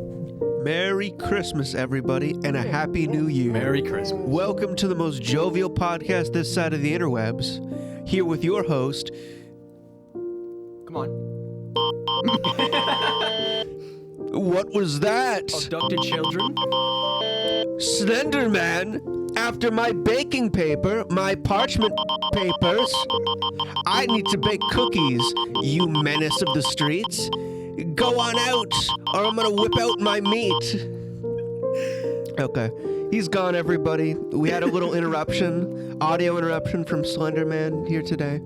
Merry Christmas, everybody, and a Happy New Year. Merry Christmas. Welcome to the most jovial podcast this side of the interwebs. Here with your host. Come on. What was that? Abducted children? Slenderman. After my baking paper, my parchment papers, I need to bake cookies, you menace of the streets. Go on out, or I'm gonna whip out my meat. Okay, he's gone, everybody. We had a little interruption, audio interruption from Slenderman here today.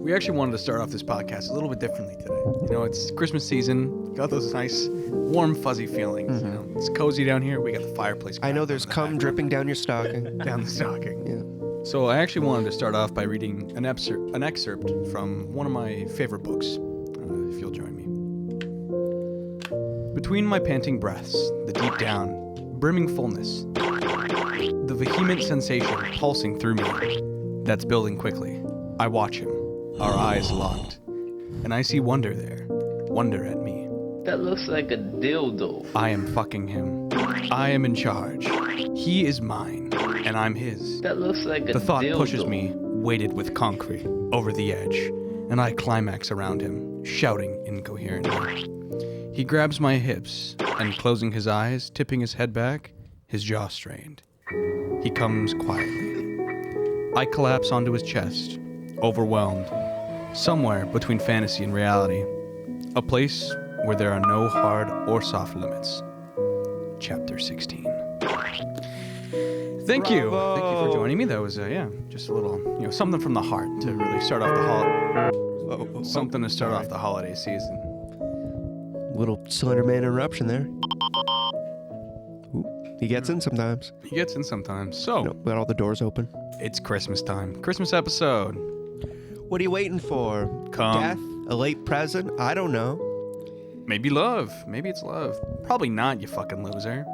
We actually wanted to start off this podcast a little bit differently today. You know, it's Christmas season. Got those nice, warm, fuzzy feelings. You know, it's cozy down here. We got the fireplace. I know there's cum dripping down your stocking. Down the stocking. Yeah. So I actually wanted to start off by reading an excerpt from one of my favorite books, if you'll join me. Between my panting breaths, the deep down, brimming fullness, the vehement sensation pulsing through me that's building quickly, I watch him, our eyes locked, and I see wonder there, wonder at me. That looks like a dildo. I am fucking him. I am in charge. He is mine, and I'm his. That looks like a dildo. The thought pushes me, weighted with concrete, over the edge, and I climax around him, shouting incoherently. He grabs my hips, and closing his eyes, tipping his head back, his jaw strained. He comes quietly. I collapse onto his chest, overwhelmed, somewhere between fantasy and reality, a place where there are no hard or soft limits. Chapter 16. Thank you for joining me. That was just a little, something from the heart to really start off the holiday season. Little Slenderman interruption there. Ooh, he gets in sometimes. So, Got all the doors open. it's Christmas time. Christmas episode. What are you waiting for? Come. Death? A late present? I don't know. Maybe love. Maybe it's love. Probably not, you fucking loser.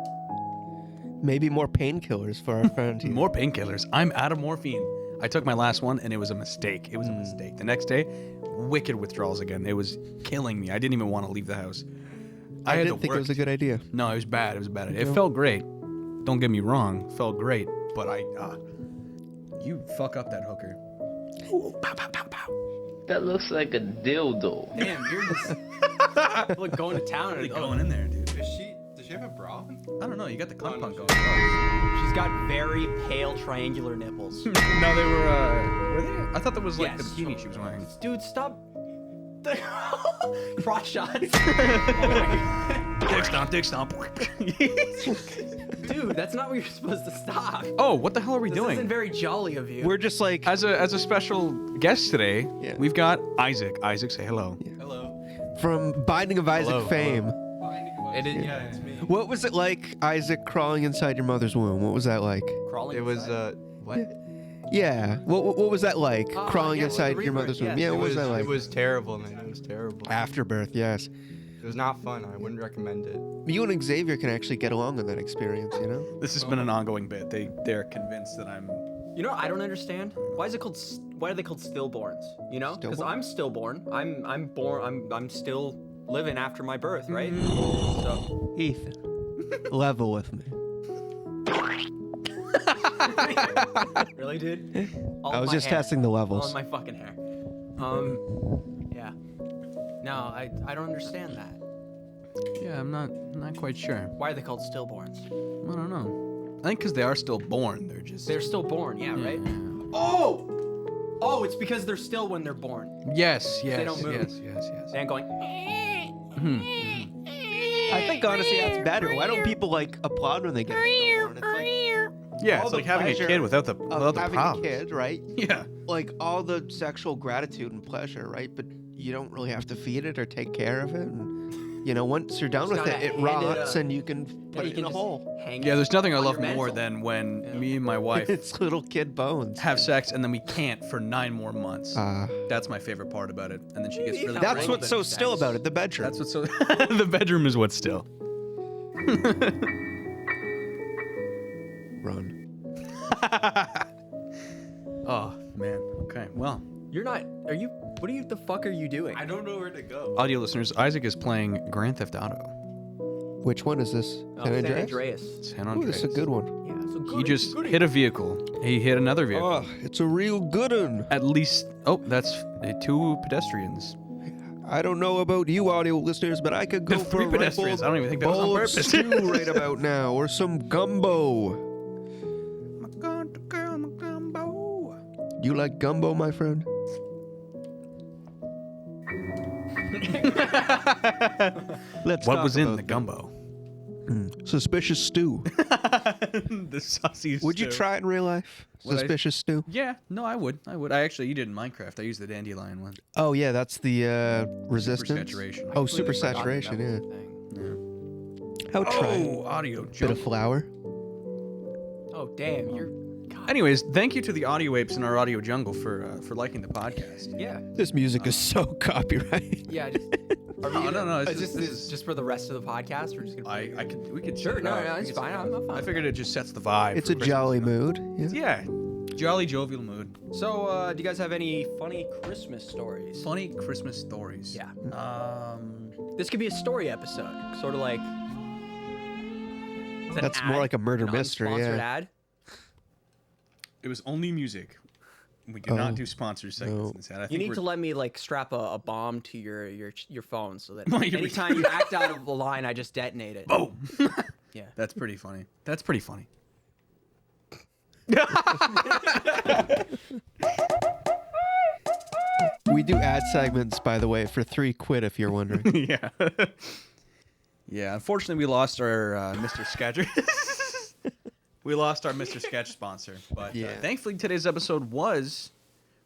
Maybe more painkillers for our friend here. More painkillers. I'm out of morphine. I took my last one and it was a mistake. The next day, wicked withdrawals again. It was killing me. I didn't even want to leave the house. I had didn't to think it was a good idea. No, it was bad. It felt great. Don't get me wrong. It felt great. But you fuck up that hooker. Ooh, pow, pow, pow, pow. That looks like a dildo. Damn, you're just going to town. Really going in there, dude. Does she have a bra? I don't know. You got the cunt punk going. She's got very pale triangular nipples. No, they were they? I thought that was like Yes. the bikini she was wearing. Dude, stop. Cross shots. Dick stomp. Dude, that's not where you're supposed to stop. Oh, what the hell are we This doing? isn't very jolly of you. We're just like... As a special guest today, Yeah. we've got Isaac. Isaac, say hello. Hello. from Binding of Isaac Hello, fame. It's me. What was it like, Isaac, crawling inside your mother's womb? What was that like? Crawling It was inside. what? Yeah. What was that like, crawling yeah, inside the your rebirth, mother's womb? yes. Yeah, what was that like? It was terrible, man. It was terrible. Afterbirth, yes. It was not fun. I wouldn't recommend it. You and Xavier can actually get along in that experience, you know? This has been an ongoing bit. They're convinced that I'm. You know what I don't understand? Why are they called stillborns? You know? Because Stillborn? I'm stillborn. I'm born. I'm still living after my birth, right? Mm-hmm. So Ethan, level with me. really, dude? All I in was my just hair. testing the All levels. in my fucking hair. Yeah. No, I don't understand that. Yeah, I'm not quite sure. Why are they called stillborns? I don't know. I think because they are still born. They're just. They're still born, yeah, right? Yeah. Oh, it's because they're still when they're born. Yes. They don't move. Yes. They ain't going. I think honestly that's better. Why don't people like applaud when they get stillborn? It's like Yeah, all it's the like having a pleasure kid without the of having a problems. kid, right? Yeah. Like all the sexual gratitude and pleasure, right? But you don't really have to feed it or take care of it. And once you're done Just with it, gotta it hand rots up. and you can put you it can in a just hole. hang Yeah, there's nothing I on love your more mantle. than when me and my wife It's little kid bones. have sex and then we can't for 9 more months. Uh, That's my favorite part about it. And then she gets really. That's That's Right. what's so Sex. still about it, the bedroom. That's what's so. The bedroom is what's still. Run. Oh man. Okay. Well, You're not. Are you? What the fuck are you doing? I don't know where to go. audio listeners, Isaac is playing Grand Theft Auto. Which one is this? San Andreas? San Ooh, Andreas. this is a good one. Yeah, so He just hit a vehicle. He hit another vehicle. Oh, it's a real good one. At least, oh, that's 2 pedestrians. I don't know about you audio listeners, but I could go for 3 a pedestrians. I don't even think that was on bowl of purpose. stew right about now, or some gumbo. You like gumbo, my friend? Let's What talk was in about the gumbo? suspicious stew. The saucy Would you try it in real life? Would I- Suspicious stew. Yeah, no, I would. I actually eat it in Minecraft. I used the dandelion one. Oh yeah, that's the resistance. saturation. Oh, super saturation. Yeah. I would try it. Oh, audio Bit of jump. flour. Oh damn, you're. God. Anyways, thank you to the audio apes in our audio jungle for liking the podcast. Yeah. This music is so copyrighted. Yeah. Just, are we No, gonna- no, it's is just- this this is- just for the rest of the podcast. We're just gonna. We could Sure, check it no, out. no, We it's could fine. check it I'm out. fine. I figured it just sets the vibe. It's for a Christmas, jolly you know? mood. Yeah. Yeah, jolly jovial mood. So, do you guys have any funny Christmas stories? Funny Christmas stories. Yeah. Um, This could be a story episode, sort of like. Is that That's an more ad? like a murder An mystery, unsponsored yeah. ad? it was only music. We do not do sponsor segments no. in this ad. I You think need we're- to let me like strap a bomb to your phone so that Well, you're- anytime you act out of the line, I just detonate it. Boom. Yeah. That's pretty funny. That's pretty funny. We do ad segments, by the way, for £3 if you're wondering. Yeah. Yeah. Unfortunately, we lost our Mr. Sketcher. We lost our Mr. Sketch sponsor, but Yeah. thankfully today's episode was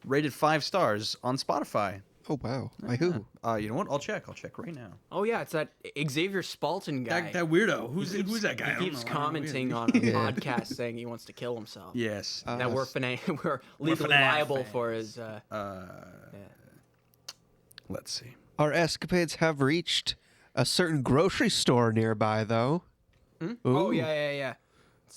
rated 5 stars on Spotify. Oh wow, by who? You know what? I'll check right now. Oh yeah, it's that Xavier Spalton guy. That weirdo. Who's that guy? I He don't keeps know. I don't know. commenting on a podcast saying he wants to kill himself. Yes. That we're we're legally FNAF liable fans. for his. Let's see. Our escapades have reached a certain grocery store nearby, though. Oh Ooh. yeah.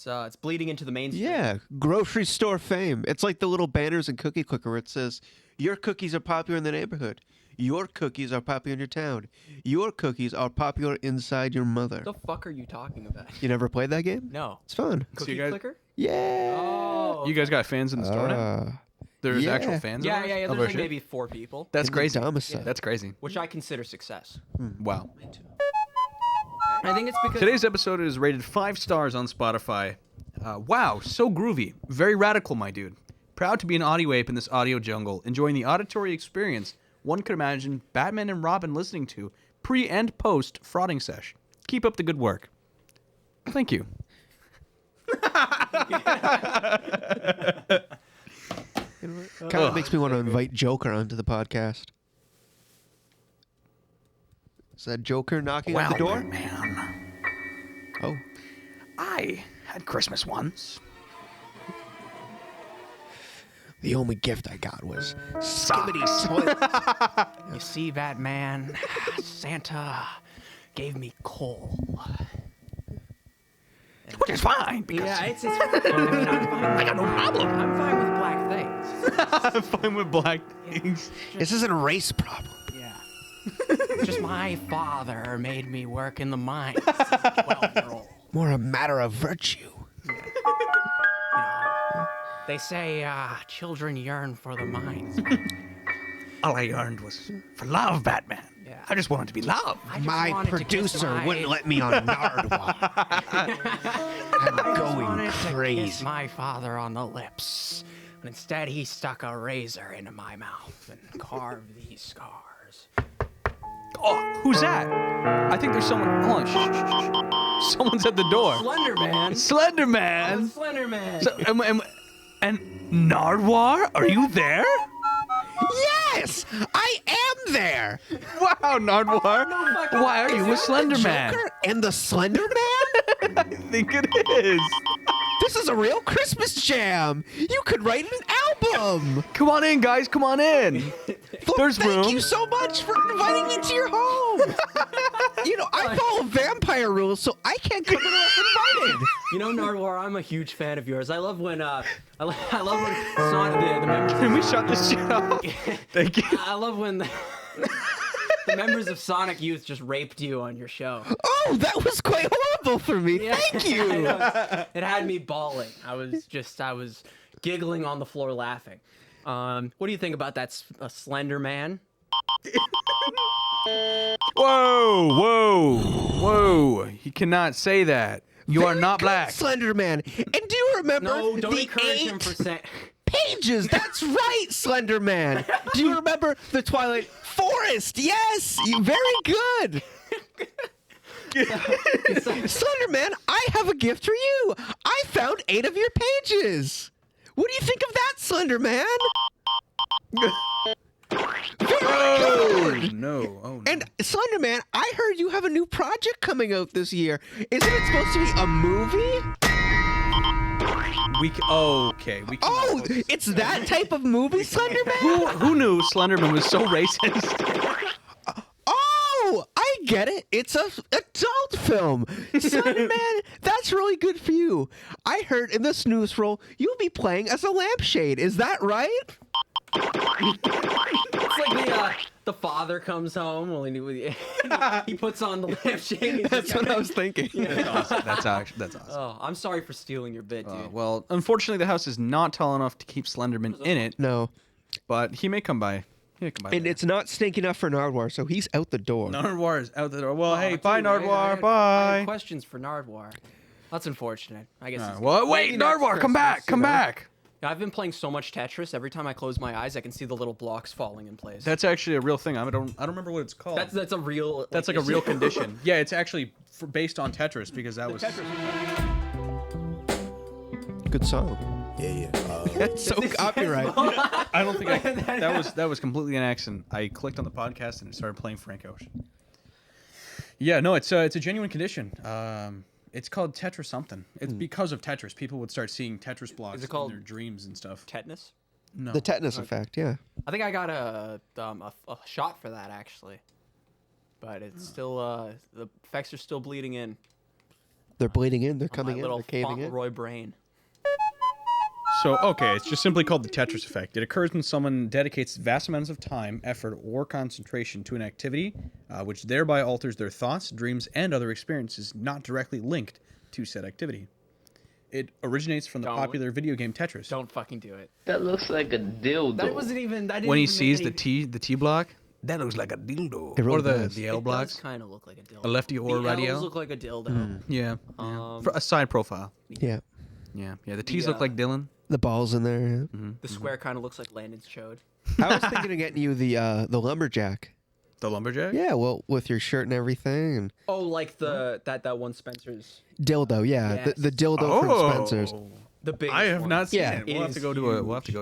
It's bleeding into the mainstream. Yeah, grocery store fame. It's like the little banners in Cookie Clicker where it says, "Your cookies are popular in the neighborhood. Your cookies are popular in your town. Your cookies are popular inside your mother." What the fuck are you talking about? You never played that game? No. It's fun. Cookie guys- clicker? Yeah. Oh. You guys got fans in the store now? There's yeah. actual fans. Yeah. of There's our like shit? maybe 4 people, That's In the crazy. domicile. That's crazy. which I consider success. Wow. I think it's because Today's episode is rated 5 stars on Spotify. Wow, so groovy. Very radical, my dude. Proud to be an audio ape in this audio jungle, enjoying the auditory experience one could imagine Batman and Robin listening to pre and post frauding sesh. Keep up the good work. Thank you. Kind of makes me want to invite Joker onto the podcast. Is that Joker knocking on the door? man. Oh. I had Christmas once. The only gift I got was skibbity toilet. you see that man, Santa gave me coal. Which is fine, because Yeah, it's fine. I got no problem. I'm fine with black things. I'm fine with black things. This isn't a race problem. Yeah. Just my father made me work in the mines as a 12-year-old. More a matter of virtue. You know, they say children yearn for the mines. All I yearned was for love, Batman. Yeah. I just wanted to be loved. I just My wanted to kiss producer my- wouldn't let me on Nardwar. I'm going wanted to kiss crazy. my father on the lips, but instead he stuck a razor into my mouth and carved these scars. Oh, who's that? I think there's someone. Hold on. Shh. Someone's at the door. Slender Man. Slender Man. Slender Man. So, and Nardwar, are you there? Yes, I am there. Wow, Nardwar. fucking- Why are you a Slender Man? Joker and the Slender Man? I think it is. This is a real Christmas jam. You could write an album. Come on in, guys. Come on in. There's Thank room. you so much for inviting me to your home. You know, I follow vampire rules, so I can't come uninvited. You know, Nardwar, I'm a huge fan of yours. I love when I love when Sonic the members. Can we shut this shit off? Thank you. I love when The members of Sonic Youth just raped you on your show. Oh, that was quite horrible for me. Thank you. It had me bawling. I was giggling on the floor laughing. What do you think about that Slender Man? Whoa! He cannot say that. You are Very not good, black. Slender Man. And do you remember No, don't the encourage him 8 for saying. pages? That's right, Slender Man. Do you remember the Twilight Forest? Yes, very good. Slender Man, I have a gift for you. I found 8 of your pages. What do you think of that, Slender Man? Oh no! Oh no! And Slender Man, I heard you have a new project coming out this year. Isn't it supposed to be a movie? Okay. We can Oh, it's that type of movie, Slender Man? who knew Slenderman was so racist? Oh, I get it. It's a adult film. Slender Man, that's really good for you. I heard in this news role you'll be playing as a lampshade. Is that right? It's like the father comes home. Well, he puts on the lampshade. That's what I was thinking. That's awesome. Oh, I'm sorry for stealing your bit, dude. Well, unfortunately, the house is not tall enough to keep Slenderman in it, No. but he may come by. And later. it's not stink enough for Nardwar, so he's out the door. Nardwar is out the door. Well, hey, Dude, bye, I Nardwar. had Bye. questions for Nardwar. That's unfortunate. I guess. he's Well, gonna- wait, Maybe next Nardwar, come back, Christmas, come you know? back. I've been playing so much Tetris. Every time I close my eyes, I can see the little blocks falling in place. That's actually a real thing. I don't remember what it's called. That's a real. That's like a real condition. Yeah, it's actually based on Tetris because that was. Good song. Yeah. That's so copyright. I don't think that was completely an accident. I clicked on the podcast and it started playing Frank Ocean. Yeah, no, it's a genuine condition. It's called Tetris something. It's because of Tetris. People would start seeing Tetris blocks Is it called in their dreams and stuff. tetanus. No. The tetanus effect, yeah. I think I got a shot for that actually, but it's still the effects are still bleeding in. They're bleeding in. They're on coming my in. little They're caving in. Fauntleroy brain. So, okay, it's just simply called the Tetris effect. It occurs when someone dedicates vast amounts of time, effort, or concentration to an activity, which thereby alters their thoughts, dreams, and other experiences not directly linked to said activity. It originates from the Don't. popular video game Tetris. Don't fucking do it. That looks like a dildo. That wasn't even. That didn't When he even make sees any- the T block, that looks like a dildo. It really or the does. L It blocks. does kind of look like a dildo. A lefty or a the righty L's L? look like a dildo. Yeah. For a side profile. Yeah. Yeah. The T's look like Dylan. The ball's in there. Yeah. The square kind of looks like Landon's chode. I was thinking of getting you the lumberjack. The lumberjack? Yeah, well, with your shirt and everything, and Oh, like that one Spencer's. dildo. Yeah, Yes. the dildo from Spencer's. The big. I have not seen Yeah. it. We'll It have to is go to a. huge. We'll have to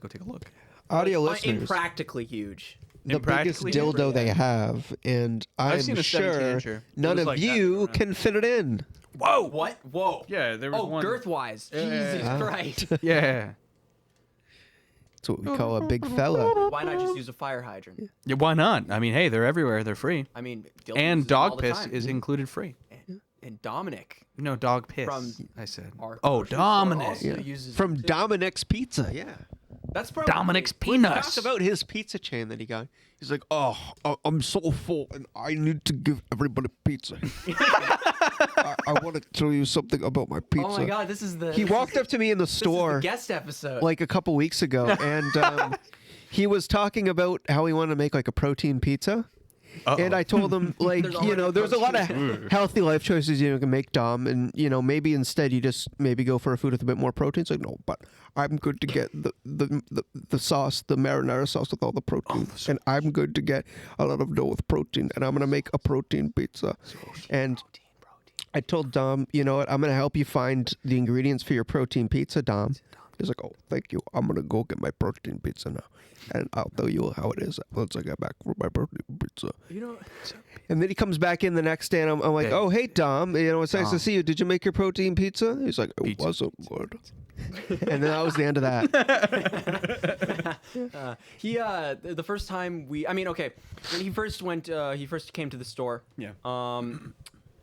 go take a look. Audio listeners, Impractically huge. the biggest Impractically dildo they have, and I'm seen a sure 17-incher. It none was of like that you around. can fit it in. Whoa! What? Whoa. Yeah, there was Oh, one. girth-wise. Yeah. Jesus Christ. Yeah. That's what we call a big fella. Why not just use a fire hydrant? Yeah. Why not? I mean, hey, they're everywhere. They're free. I mean, Dylan And uses them all dog the piss time. is included free. And Dominic. No, dog piss. From I said. Our Oh, grocery store Dominic. also Yeah. uses From them too. Dominic's Pizza. Yeah. That's probably Dominic's Talk peanuts. about his pizza chain that he got. He's like, oh, I'm so full, and I need to give everybody pizza. I want to tell you something about my pizza. Oh my God, this is the. He this walked is, up to me in the this is store the guest episode. like a couple weeks ago, and he was talking about how he wanted to make like a protein pizza. And I told him, like, there's a lot of healthy life choices you can make, Dom, and maybe instead you just maybe go for a food with a bit more protein. It's like, no, but I'm good to get the sauce, the marinara sauce with all the protein, and I'm good to get a lot of dough with protein, and I'm gonna make a protein pizza. And I told Dom, you know what? I'm gonna help you find the ingredients for your protein pizza, Dom. He's like, oh, thank you. I'm gonna go get my protein pizza now, and I'll tell you how it is once I get back from my protein pizza. And then he comes back in the next day, and I'm like, oh, hey, Dom. It's nice to see you. Did you make your protein pizza? He's like, it wasn't good. And then that was the end of that. The first time when he first came to the store. Yeah.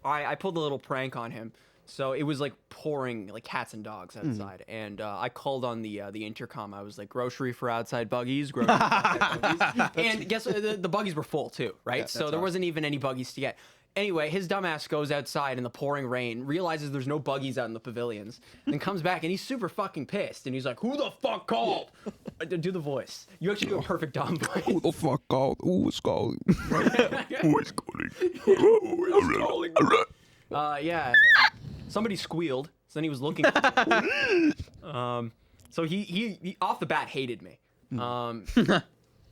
I pulled a little prank on him. So it was like pouring like cats and dogs outside, and I called on the intercom. I was like, "Grocery for outside buggies, grocery for outside buggies." And guess what? The buggies were full too, right? So there wasn't even any buggies to get. Anyway, his dumbass goes outside in the pouring rain, realizes there's no buggies out in the pavilions, and comes back, and he's super fucking pissed. And he's like, "Who the fuck called?" Do the voice. You actually do a perfect Dom voice. Who the fuck called? Who is calling? Who is calling? Yeah. Somebody squealed, so then he was looking. So he off the bat hated me.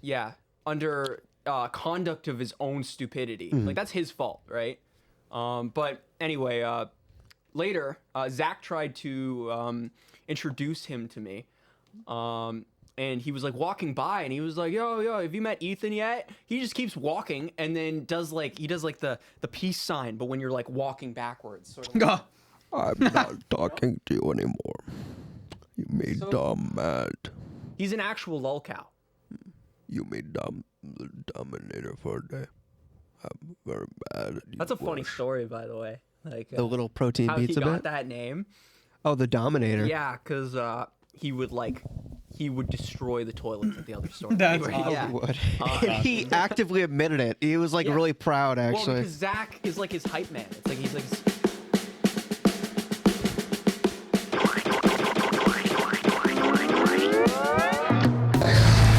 Yeah, under conduct of his own stupidity. Like that's his fault, right? But anyway, later Zach tried to introduce him to me. And he was like walking by, and he was like, "Yo, have you met Ethan yet?" He just keeps walking, and then does the peace sign, but when you're like walking backwards, sort of. I'm not talking to you anymore. You made Dom mad. He's an actual lolcow. You made Dom the dominator for a day. I'm very mad at you. That's a funny story, by the way. Like The little protein how he pizza got bit? that name. Oh, the dominator. Yeah, because he would destroy the toilets at the other store. That's yeah. Would. And he actively admitted it. He was like Yeah. really proud, Well, actually. because Zach is like his hype man. It's like he's like.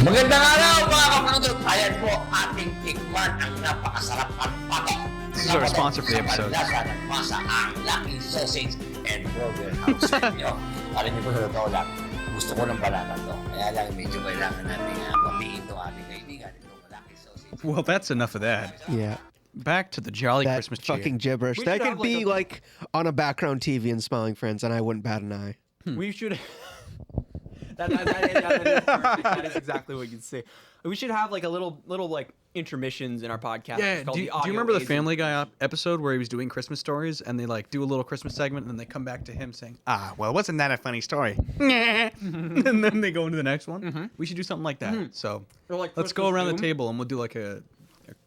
Magandang araw mga kapatid! Ayan po ating tikman ang napakasarap at pato. This is our sponsor for the episode. Lasa ng masa ang Lucky Sausage and Burger House sa inyo. Alam niyo po sa totoo lang, gusto ko ng balatan to. Kaya lang medyo kailangan natin papiin to ating kaibigan. Itong Lucky Sausage. Well, that's enough of that. Yeah. Back to the jolly That Christmas cheer. fucking gibberish. We That should could have, like, be a- like on a background TV in Smiling Friends, and I wouldn't bat an eye. We should. That is perfect. That is exactly what you'd say. We should have like a little like intermissions in our podcast. Yeah, It's called do the you audio remember the agent. Family Guy episode where he was doing Christmas stories and they like do a little Christmas segment and then they come back to him saying, well, wasn't that a funny story? And then they go into the next one. We should do something like that. So Or like let's go Christmas around Doom. the table and we'll do like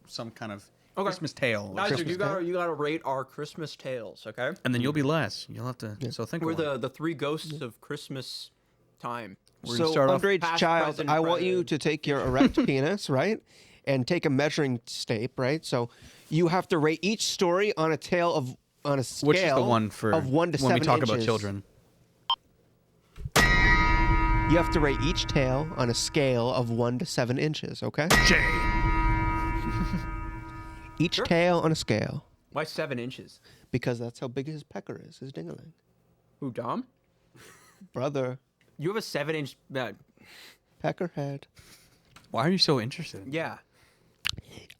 some kind of Christmas tale. Guys, Christmas you gotta rate our Christmas tales, okay? And then you'll be less. You'll have to. So think We're about it. the three ghosts of Christmas time. We're gonna So, start off. underage past, child, present, I want you present. to take your erect penis, right? And take a measuring tape, right? So you have to rate each story on a scale Which is the one for of 1 to 7 when we talk about inches. children? You have to rate each tale on a scale of 1 to 7 inches, okay? Each tale on a scale, Why 7 inches? because that's how big his pecker is, his dingaling. Who, Dom? Brother, You have a 7-inch. peckerhead. Why are you so interested? Yeah.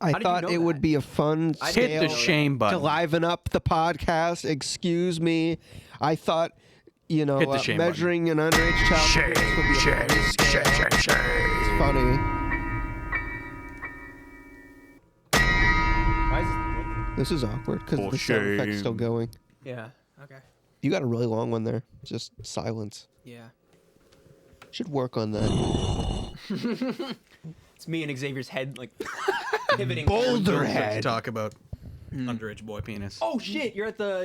I did you thought know it would that? be a fun I Hit didn't the know that. shame to button. liven up the podcast. Excuse me. I thought, Hit the shame measuring an underage child penis would be a funny scale. It's funny. Why is This is awkward because the sound effect's still going. Yeah. Okay. You got a really long one there. Just silence. Yeah. Should work on that. It's me and Xavier's head like pivoting. Boulder Let's head. talk about underage boy penis. Oh shit! You're at the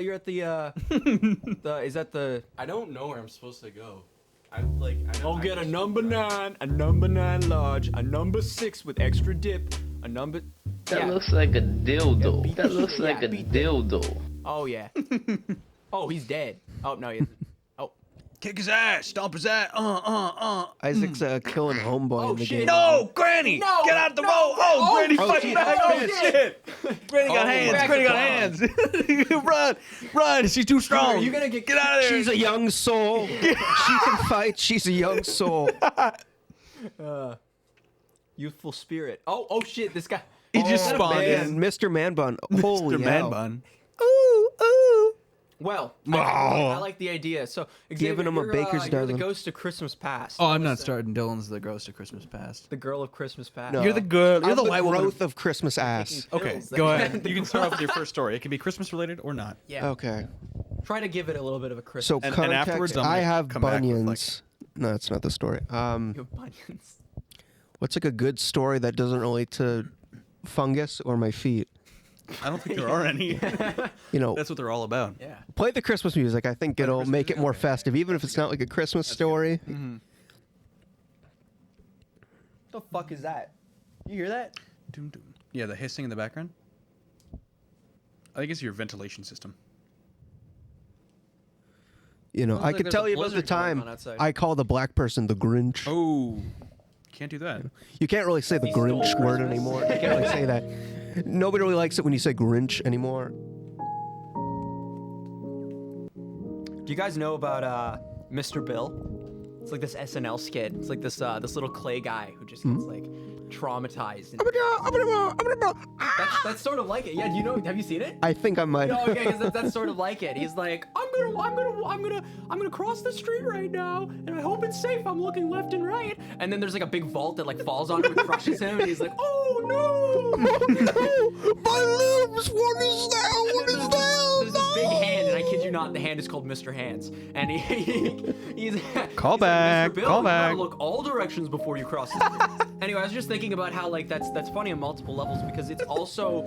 is that the? I don't know where I'm supposed to go. I like. I'll get a number 9, a number 9 large, a number 6 with extra dip, a number. That Yeah. looks like a dildo. beat That the looks shit- like yeah, a beat dildo. Oh yeah. Oh, he's dead. Oh no, he isn't. Oh. Kick his ass, stomp his ass. Isaac's killing homeboy Oh, in the shit. game. No, Granny! No, Get out the no, road! Oh, oh, Granny oh, fighting shit, back! oh, Oh, shit. shit! Granny got hands! back Granny to got hands! Run! Run! She's too strong! You're gonna get out of there! She's a young soul. She can fight. She's a young soul. youthful spirit. Oh shit! This guy. He just Oh, spawned man. in. Mr. Man Bun. Holy Mr. Man hell. Bun. Well, Oh. I like the idea. So Giving him a you're, baker's you're the dozen. ghost of Christmas Past. Oh, I'm not starting Dylan's The Ghost of Christmas Past. The girl of Christmas Past. No. You're the girl. You're I'm the the white woman. growth of Christmas ass. Okay, Pills. go ahead. You can start off with your first story. It can be Christmas related or not. Yeah. Okay. Try to give it a little bit of a Christmas. So And context, afterwards, I'm I gonna have come back with, bunions. No, that's not the story. You have bunions. What's like a good story that doesn't relate to fungus or my feet? I don't think there are any. You know, That's what they're all about. Yeah. play the Christmas music. I think it'll make it more festive, even if it's not like a Christmas story. What the fuck is that? You hear that? Doom, doom. Yeah, the hissing in the background. I think it's your ventilation system. You know, Sounds I like could there's tell a you about the blizzard going time on outside. I call the black person the Grinch. Oh, can't do that. You can't really say the He stole Grinch word Christmas. anymore. You can't really say that. Nobody really likes it when you say Grinch anymore. Do you guys know about Mr. Bill? It's like this SNL skit. It's like this little clay guy who just gets like traumatized. And that's sort of like it. Yeah, do you know? Have you seen it? I think I might. Oh, okay, because that's sort of like it. He's like, I'm gonna cross the street right now, and I hope it's safe. I'm looking left and right, and then there's like a big vault that like falls on him and crushes him, and he's like, oh no, My limbs! What is that? What is that? There's this big hand, and I kid you not, the hand is called Mr. Hands, and he's Call he's back, Like, Mr. Bill, call you gotta back. look all directions before you cross the street. Anyway, I was just thinking about how like that's funny on multiple levels because it's also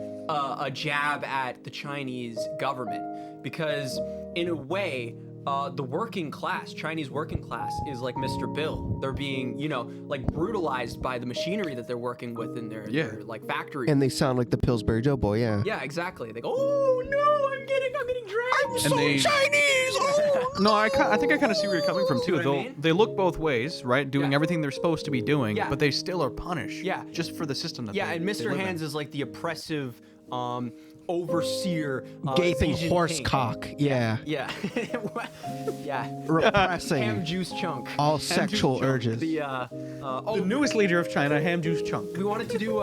a jab at the Chinese government because in a way. The working class, Chinese working class, is like Mr. Bill. They're being, you know, like brutalized by the machinery that they're working with in their like factories. And they sound like the Pillsbury Doughboy, yeah. Yeah, exactly. They go, oh no, I'm getting dragged. And they- Chinese! Oh! No, I think I kind of see where you're coming from too. what I mean? They look both ways, right? Doing Yeah. everything they're supposed to be doing, Yeah. but they still are punished. Yeah. Just for the system that Yeah, they, and they Mr. live Hands in. is like the oppressive overseer. Gaping Xi Jinping. horse cock, yeah. Yeah. Yeah. Repressing Ham juice chunk. all Ham juice sexual chunk. urges. the newest leader of China, Ham Juice Chunk. We wanted to do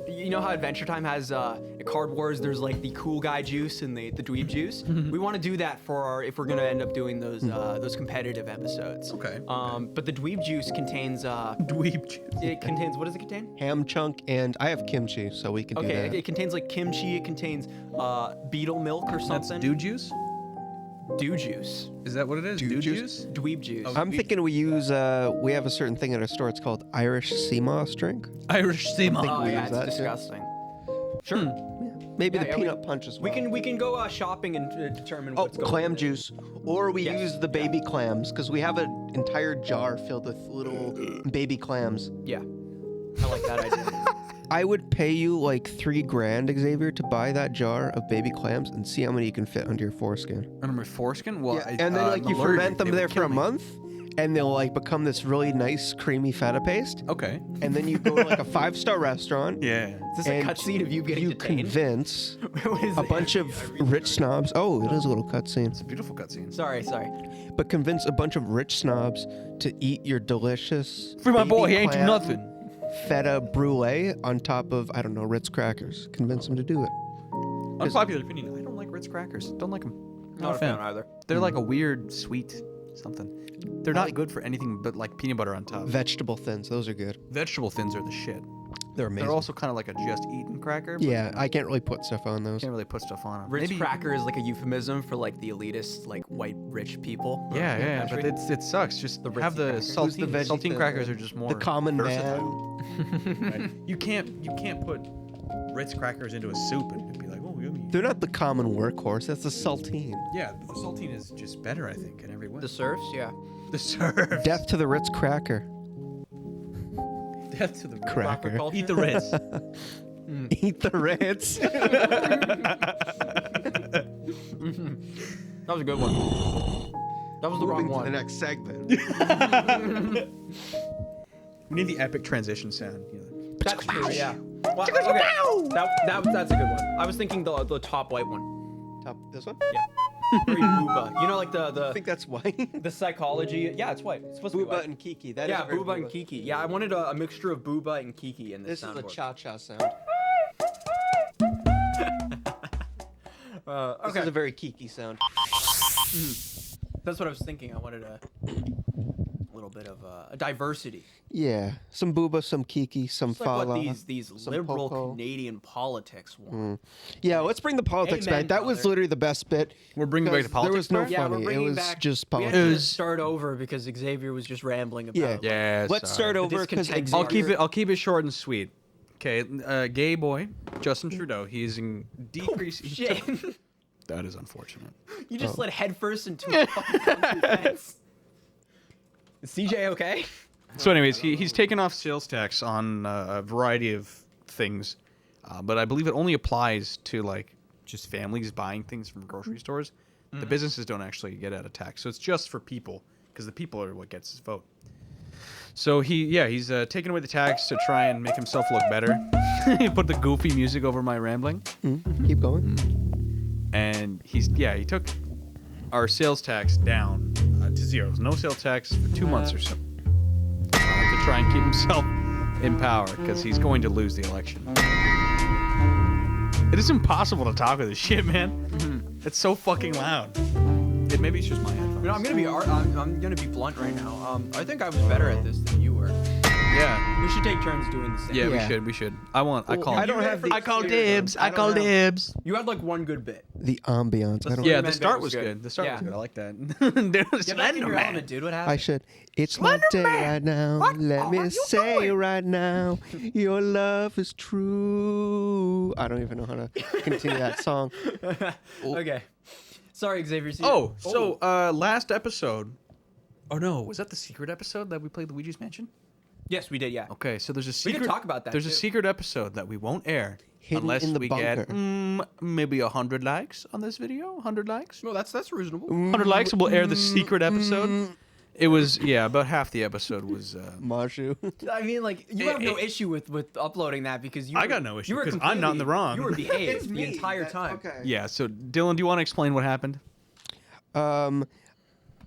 you know how Adventure Time has at Card Wars there's like the cool guy juice and the dweeb juice. We want to do that for our if we're gonna end up doing those competitive episodes. Okay. But the dweeb juice contains Dweeb juice. it contains what does it contain? Ham chunk, and I have kimchi, so we can do Okay, that. it contains like kimchi. It contains beetle milk or That's something. dew juice? Dew juice. Is that what it is? Dew juice? Dweeb juice. Oh. I'm thinking we use, we have a certain thing at our store. It's called Irish sea moss drink. Irish sea moss. Oh we yeah, use it's that, too. disgusting. Sure. Maybe Yeah, the yeah, peanut punch as well. We can go shopping and determine Oh, what's going clam on. juice. Or we Yes. use the baby clams, because we have an entire jar filled with little baby clams. Yeah. I like that idea. I would pay you like $3,000, Xavier, to buy that jar of baby clams and see how many you can fit under your foreskin. Under my foreskin? Well, Yeah, and then like I'm you allergic. ferment them They would there for kill a me. month, and they'll like become this really nice creamy feta paste. Okay. And then you go to like a 5-star restaurant. Yeah. Is this a and cutscene of you getting you detained? convince What is a it? bunch of rich snobs. Oh, it is a little cutscene. It's a beautiful cutscene. Sorry. But convince a bunch of rich snobs to eat your delicious Free my baby boy, he ain't do clam nothing. feta brulee on top of, I don't know, Ritz crackers. Convince them to do it. Unpopular opinion. I don't like Ritz crackers. Don't like them. Not a fan either. They're like a weird sweet something. They're not good for anything but like peanut butter on top. Vegetable thins, those are good. Vegetable thins are the shit. They're amazing. They're also kind of like a just eaten cracker. But yeah, I can't really put stuff on those. can't really put stuff on them. Ritz cracker is like a euphemism for like the elitist, like white rich people. Yeah, in the yeah, but country. it sucks. Just The have Ritzy the cracker. Who's the saltine. veggie Saltine thing? crackers are just more The common versatile. man. Right? You can't put Ritz crackers into a soup and it'd be like, oh, yummy. They're not the common workhorse. That's the saltine. Yeah, but the saltine is just better, I think, in every way. The serfs, yeah. The serve. Death to the Ritz cracker. Death to the Cracker. culture. Eat the Ritz. Eat the Ritz. That was a good one. That was the wrong Moving to the one. next segment. We need the epic transition sound. You know. That's true, yeah. Well, okay. That's a good one. I was thinking the top white one. Top, this one? Yeah. Very booba. You know, like I the think that's white. the psychology. Yeah, it's white. It's supposed to be Booba white. and Kiki. That is Yeah, very booba and Kiki. Yeah, I wanted a mixture of booba and Kiki in this This is a soundboard. cha-cha sound. This Okay, is a very Kiki sound. that's what I was thinking. I wanted a little bit of a diversity. Yeah, some booba, some Kiki, some It's like what fala. these some liberal Poco. Canadian politics want. Yeah, let's bring the politics Amen, back. That was brother. literally the best bit. We're bringing back the because There was no politics Yeah, we're funny. It bringing was back. just We had politics. to was- start over because Xavier was just rambling about. Yeah. Yeah. Let's start over because discontent. I'll keep it short and sweet. Okay, gay boy, Justin Trudeau. He's in decrease. Shit. That is unfortunate. You just slid headfirst into a fucking concrete fence. Is CJ okay? So, anyways, he's taken off sales tax on a variety of things, but I believe it only applies to like just families buying things from grocery stores. The businesses don't actually get out of tax, so it's just for people because the people are what gets his vote. So he's taking away the tax to try and make himself look better. He put the goofy music over my rambling, Keep going. and he took our sales tax down to zero. No sales tax for 2 months or so to try and keep himself in power because he's going to lose the election. It is impossible to talk with this shit, man. It's so fucking loud. Maybe it's just my headphones. You know, I'm gonna be blunt right now. I think I was better at this than you were. Yeah. We should take turns doing the same. Yeah, we should. I call. I don't have the I call experience. dibs. I call dibs. You had like one good bit. The ambiance. I don't. Yeah, Man the bit start was was good. good. The start Yeah. was good. I like that. There's Get back in your Slenderman. element, dude. What I happened? should. It's my day right now. Let me say right now, your love is true. I don't even know how to continue that song. Okay. Sorry, Xavier. Oh, so last episode. Oh no, was that the secret episode that we played Luigi's Mansion? Yes, we did. Yeah. Okay, so there's a We secret. can talk about that, There's a too. secret episode that we won't air Hidden unless in the we bunker. get maybe 100 likes on this video. 100 likes. No, that's reasonable. 100 likes, and we'll air the secret episode. It was about half the episode was. Maju. I mean, like you have no issue with uploading that because you. I got no issue, you were 'cause I'm not in the completely- wrong. You were behaved the entire time. Okay. Yeah. So Dylan, do you want to explain what happened?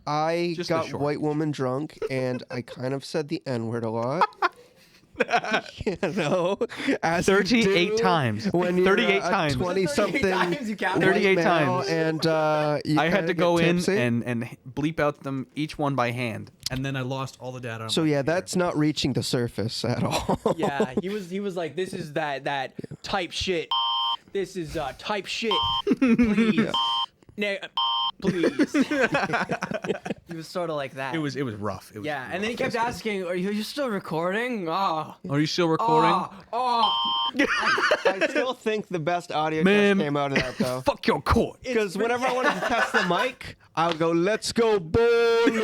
I Just the got short. white woman drunk, and I kind of said the N word a lot. You know, as you 38 do times. When you're 38 times. 20-something 38 times you counted? 38 male, times. and you I had kinda to go get in tipsy. and bleep out them each one by hand, and then I lost all the data. on So my yeah, computer. that's not reaching the surface at all. Yeah, he was like, this is that type shit. This is type shit. Please. Please. He was sort of like that. It was rough. It was Yeah, and then he rough. kept asking, "Are you still recording?" Oh. Are you still recording? I still think the best audio Ma'am. just came out of that though. Fuck your court. Because whenever I wanted to test the mic, I would go, "Let's go bowling,"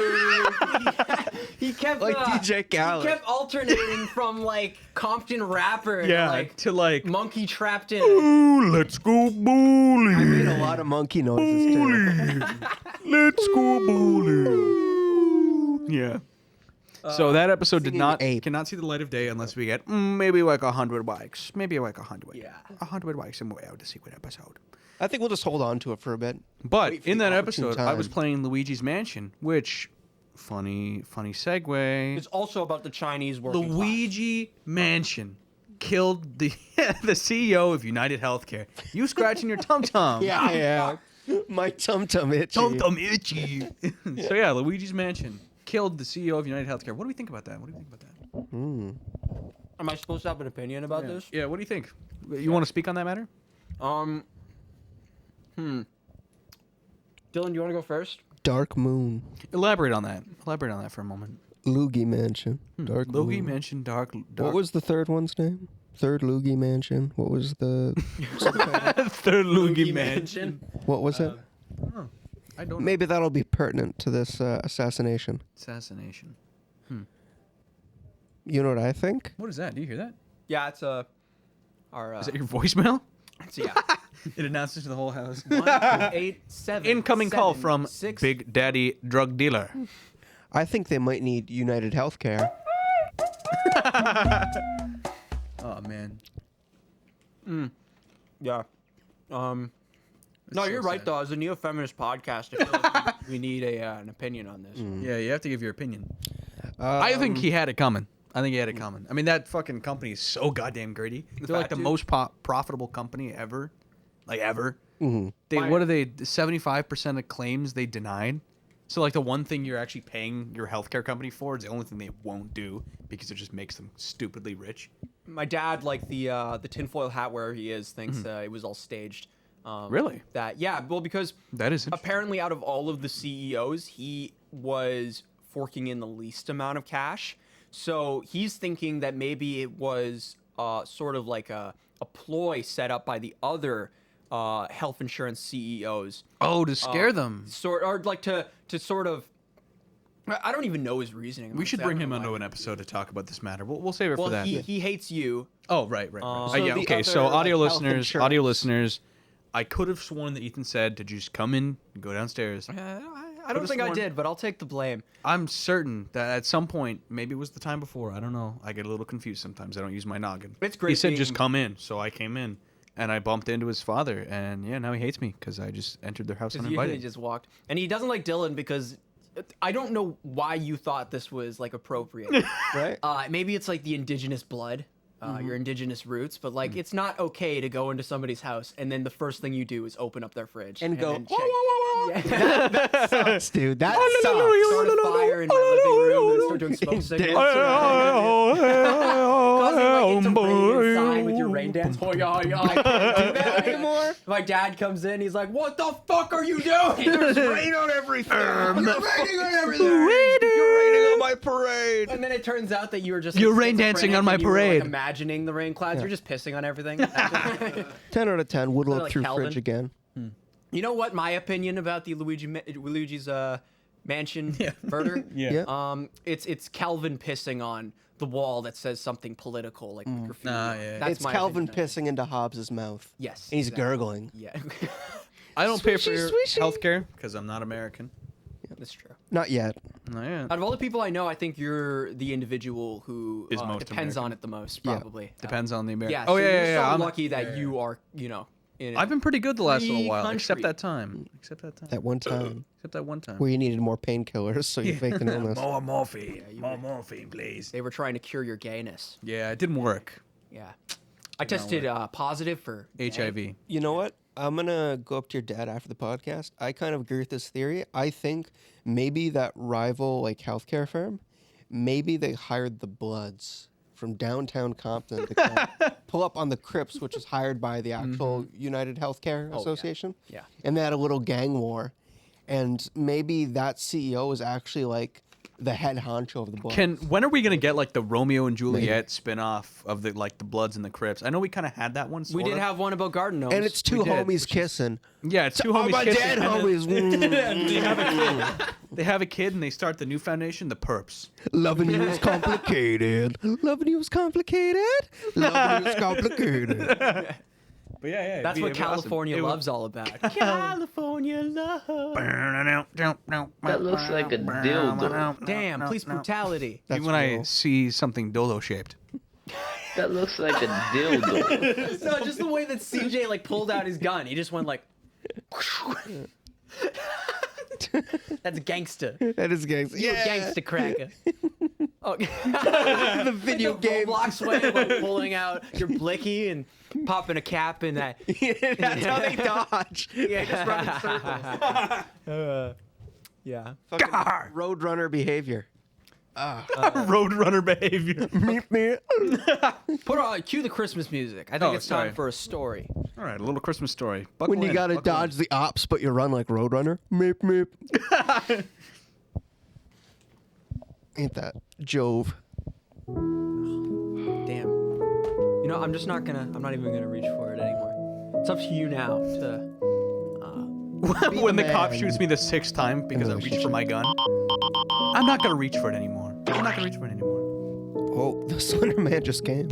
He kept like DJ Khaled. He kept alternating from like Compton rapper Yeah, to like monkey trapped in. Ooh, let's go bowling. I made a lot of monkey noises too. Let's go bowling. Yeah. So that episode did singing not ape. cannot see the light of day unless we get maybe like 100 likes. Maybe like 100. Yeah. 100 likes and we'll have the secret episode. I think we'll just hold on to it for a bit. But Wait for in the that opportune episode, I was time. playing Luigi's Mansion, which funny segue. It's also about the Chinese working class. Luigi Mansion killed the the CEO of United Healthcare. You scratching your tum tum. Yeah. My tum tum itchy. Tum tum itchy. So yeah, Luigi's Mansion killed the CEO of United Healthcare. What do we think about that? What do you think about that? Am I supposed to have an opinion about this? Yeah, what do you think? You want to speak on that matter? Dylan, do you want to go first? Dark Moon. Elaborate on that. Elaborate on that for a moment. Loogie Mansion. Dark Luigi Moon. Mansion, dark. What was the third one's name? Third Loogie Mansion. What was the third Luigi Mansion? what was it? I don't know. Maybe that'll be pertinent to this assassination. Assassination. You know what I think? What is that? Do you hear that? Yeah, it's our. Is that your voicemail? It's, yeah. It announces to the whole house. 1-877 Incoming call from 6 Big Daddy Drug Dealer. I think they might need United Healthcare. Oh man. Yeah. No, so you're right sad. though. As a neo-feminist podcast, I feel like we need an opinion on this. Yeah, you have to give your opinion. I think he had it coming. I mean, that fucking company is so goddamn greedy. They're like fat the dude? most profitable company ever. Like, ever. Mm-hmm. They My- What are they? 75% of claims they denied. So, like, the one thing you're actually paying your healthcare company for is the only thing they won't do because it just makes them stupidly rich. My dad, like the tinfoil hat where he is, thinks it was all staged. Really? Well, because That is interesting. apparently out of all of the CEOs, he was forking in the least amount of cash. So he's thinking that maybe it was sort of like a ploy set up by the other health insurance CEOs. Oh, to scare them. Or like to sort of. I don't even know his reasoning. We should honestly. I bring don't him know onto why. an episode to talk about this matter. We'll save it Well, for that. he hates you. Oh, right. So yeah, the okay. So other, audio like, health listeners, I could have sworn that Ethan said to just come in and go downstairs. I don't think I sworn- did, but I'll take the blame. I'm certain that at some point, maybe it was the time before, I don't know. I get a little confused sometimes. I don't use my noggin. It's great He said just being- come in, so I came in. And I bumped into his father, and yeah, now he hates me because I just entered their house He uninvited. just walked, and he doesn't like Dylan because I don't know why you thought this was like appropriate. Right? Maybe it's like the indigenous blood, your indigenous roots, but like it's not okay to go into somebody's house and then the first thing you do is open up their fridge And go, then "Wah, check- wah, wah, wah." Yeah. That sucks, dude. That Start a fire in my living room and start doing smoke signals. Causing like it to rain inside with your rain dance. Oh, yeah, I can't do that anymore. My dad comes in, he's like, "What the fuck are you doing?" There's rain on everything. You're raining on everything. You're raining on my parade. And then it turns out that you were just You're like, rain dancing schizophrenic on my and you were, like, parade. imagining the rain clouds. You're just pissing on everything. 10 out of 10. Would look Like through Calvin. fridge again. You know what my opinion about the Luigi's mansion murder? Yeah. It's Calvin pissing on the wall that says something political, like with graffiti. That's It's my Calvin opinion. pissing into Hobbs's mouth. Yes, And he's exactly. gurgling. Yeah, I don't pay for Swishy, your swishy. healthcare because I'm not American. that's true. Not yet. No, yeah. Out of all the people I know, I think you're the individual who Is most depends American. on it the most, Yeah. probably. Depends on the American. Yeah. Oh, so yeah, you're yeah, yeah. so I'm lucky that you are, in I've been pretty good the last little free while, country. except that time. Except that time. That one time Except that one time. where you needed more painkillers, so you faked an illness. More morphine. More morphine, please. They were trying to cure your gayness. Yeah, it didn't work. Yeah. I tested positive for HIV. You know what? I'm going to go up to your dad after the podcast. I kind of agree with this theory. I think maybe that rival like healthcare firm, maybe they hired the Bloods from downtown Compton to come pull up on the Crips, which is hired by the actual United Healthcare Association. Yeah. And they had a little gang war. And maybe that CEO is actually like the head honcho of the Bloods. When are we gonna get like the Romeo and Juliet spin-off of the Bloods and the Crips? I know we kind of had that one. We did have one about garden gnomes. And it's two We did, homies kissing. Yeah, it's two Oh, homies my kissing, dead and then homies. They have a kid and they start the new foundation, the Perps. Loving you is complicated. Loving you is complicated. Loving you is complicated. But yeah, That's what California love's all about. California love. That looks like a dildo. Damn, police brutality. That's When I real. see something dildo shaped. That looks like a dildo. No, just the way that CJ like pulled out his gun. He just went like. That's gangster. That is gangster. You a gangster cracker. Oh, The video game. Roblox way of like pulling out your blicky and popping a cap in that. That's how they dodge. Yeah. Just run in circles. Yeah. Fucking roadrunner behavior. Roadrunner behavior. Meep, meep. Cue the Christmas music. I think Oh, it's time sorry. for a story. All right, a little Christmas story. Buckle When you in, gotta buckle in. dodge the ops, but you run like roadrunner. Meep, meep. Ain't that Jove? Damn. You know, I'm not even gonna reach for it anymore. It's up to you now to. When the the cop man. shoots me the 6th time because I reached for my gun, I'm not gonna reach for it anymore. I'm not gonna reach for it anymore. Oh, the Slender Man just came.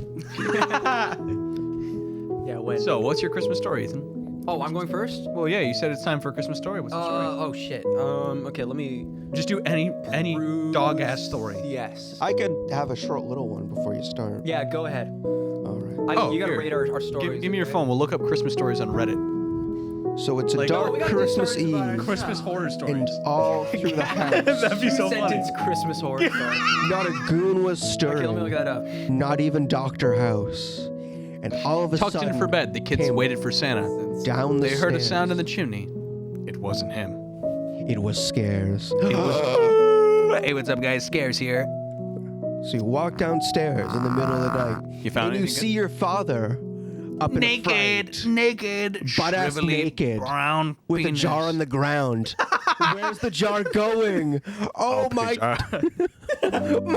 Yeah, when. So, what's your Christmas story, Ethan? Oh, I'm going first? Well, yeah, you said it's time for a Christmas story. What's the story? Oh shit. Okay, let me. Just do any dog ass story. Yes. I could have a short little one before you start. Yeah, go ahead. All right. You gotta here. rate our stories. Give me your right? phone. We'll look up Christmas stories on Reddit. So it's a Like- dark Oh, we gotta do Christmas stories about Eve, our- Christmas horror and stories. all through the house, That'd be so funny. Sentence Christmas horror story. not a goon was Okay, let me look stirring. that up. Not even Dr. House. And all of a Tucked sudden, in for bed, the kids came waited for Santa. down the They heard a stairs. sound in the chimney. It wasn't him. It was scares. Hey, what's up, guys? Scares here. So you walk downstairs in the middle of the night, You found and you anything see your father up in a fright, naked, butt-ass shrivelly, naked, brown, with a penis. jar on the ground. Where's the jar going? Oh my!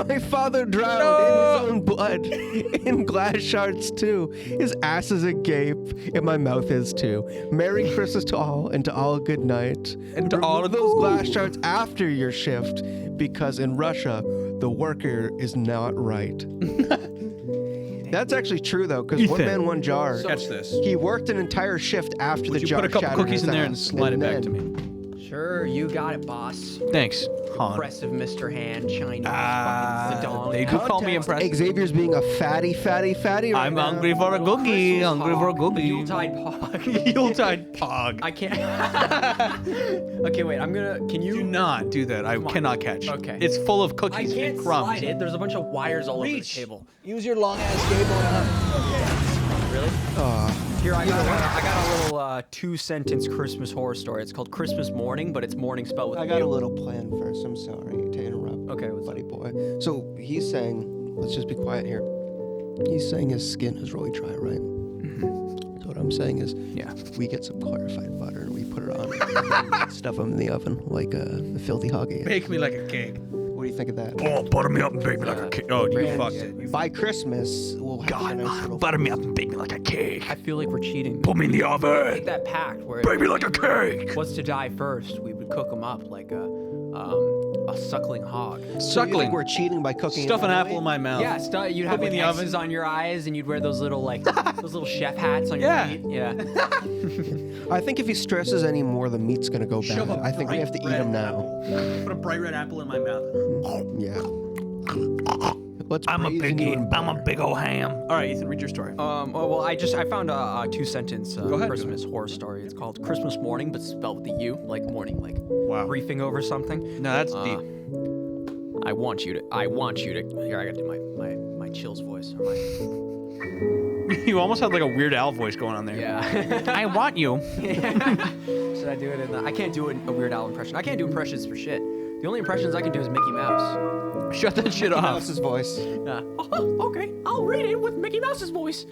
My father drowned in his own blood, in glass shards too. His ass is agape, and my mouth is too. Merry Christmas to all, and to all good night. And to Remove all those glass shards after your shift, because in Russia, the worker is not right. That's actually true though, because one Ethan, man, one jar. Catch this. He worked an entire shift after Would the you jar put a couple shattered cookies his in there and ass, slide it back to then- me? Sure, you got it, boss. Thanks, Han. Impressive Mr. Hand, Chinese, fucking Zedong. They do call me Context, impressive. Xavier's being a fatty right I'm now. hungry for a Little cookie. Christmas Hungry for a hog, cookie. Yuletide pog. Yuletide pog. I can't. Okay, wait. I'm gonna. Can you? Do not do that. I on. cannot catch. Okay. It's full of I cookies can't and crumbs. slide it. There's a bunch of wires all over the table. Use your long ass cable. Really? Here, I got a little 2-sentence Christmas horror story. It's called Christmas Morning, but it's morning spelled with I got a U. little plan first. I'm sorry to interrupt. Okay, what's buddy boy. So he's saying, let's just be quiet here. He's saying his skin is really dry, right? So what I'm saying is, Yeah. we get some clarified butter and we put it on, and stuff them in the oven like a filthy hoggy. Bake me like a cake. What do you think of that? Oh, butter me up and bake me like a cake. Oh, you Brand- fucked it. By Christmas, we'll have a nice little. Butter me up and bake me like a cake. I feel like we're cheating. Put me in the Take oven. that pact where Bake me like a cake. what's to die first. We would cook them up like a suckling hog. So you Suckling. think we're cheating by cooking? Stuff it an that apple way? in my mouth. Yeah, you'd have me in like the oven. X's on your eyes, and you'd wear those little like those little chef hats on your Yeah. feet. Yeah. I think if he stresses any more, the meat's gonna go bad. I think we have to eat him now. Put a bright red apple in my mouth. Yeah. Let's I'm a braise into big, it. I'm a big old ham. All right, Ethan, read your story. Well, I found a 2-sentence ahead, Christmas horror story. It's called Christmas Morning, but spelled with the U, like morning, like Wow. briefing over something. No, that's deep. I want you to. Here, I gotta do my chills voice. Or my, You almost had like a Weird Al voice going on there. yeah. I want you. Should I do it in the? I can't do a Weird Al impression. I can't do impressions for shit. The only impressions I can do is Mickey Mouse. Shut that shit off. Mouse's voice. Okay, I'll read it with Mickey Mouse's voice.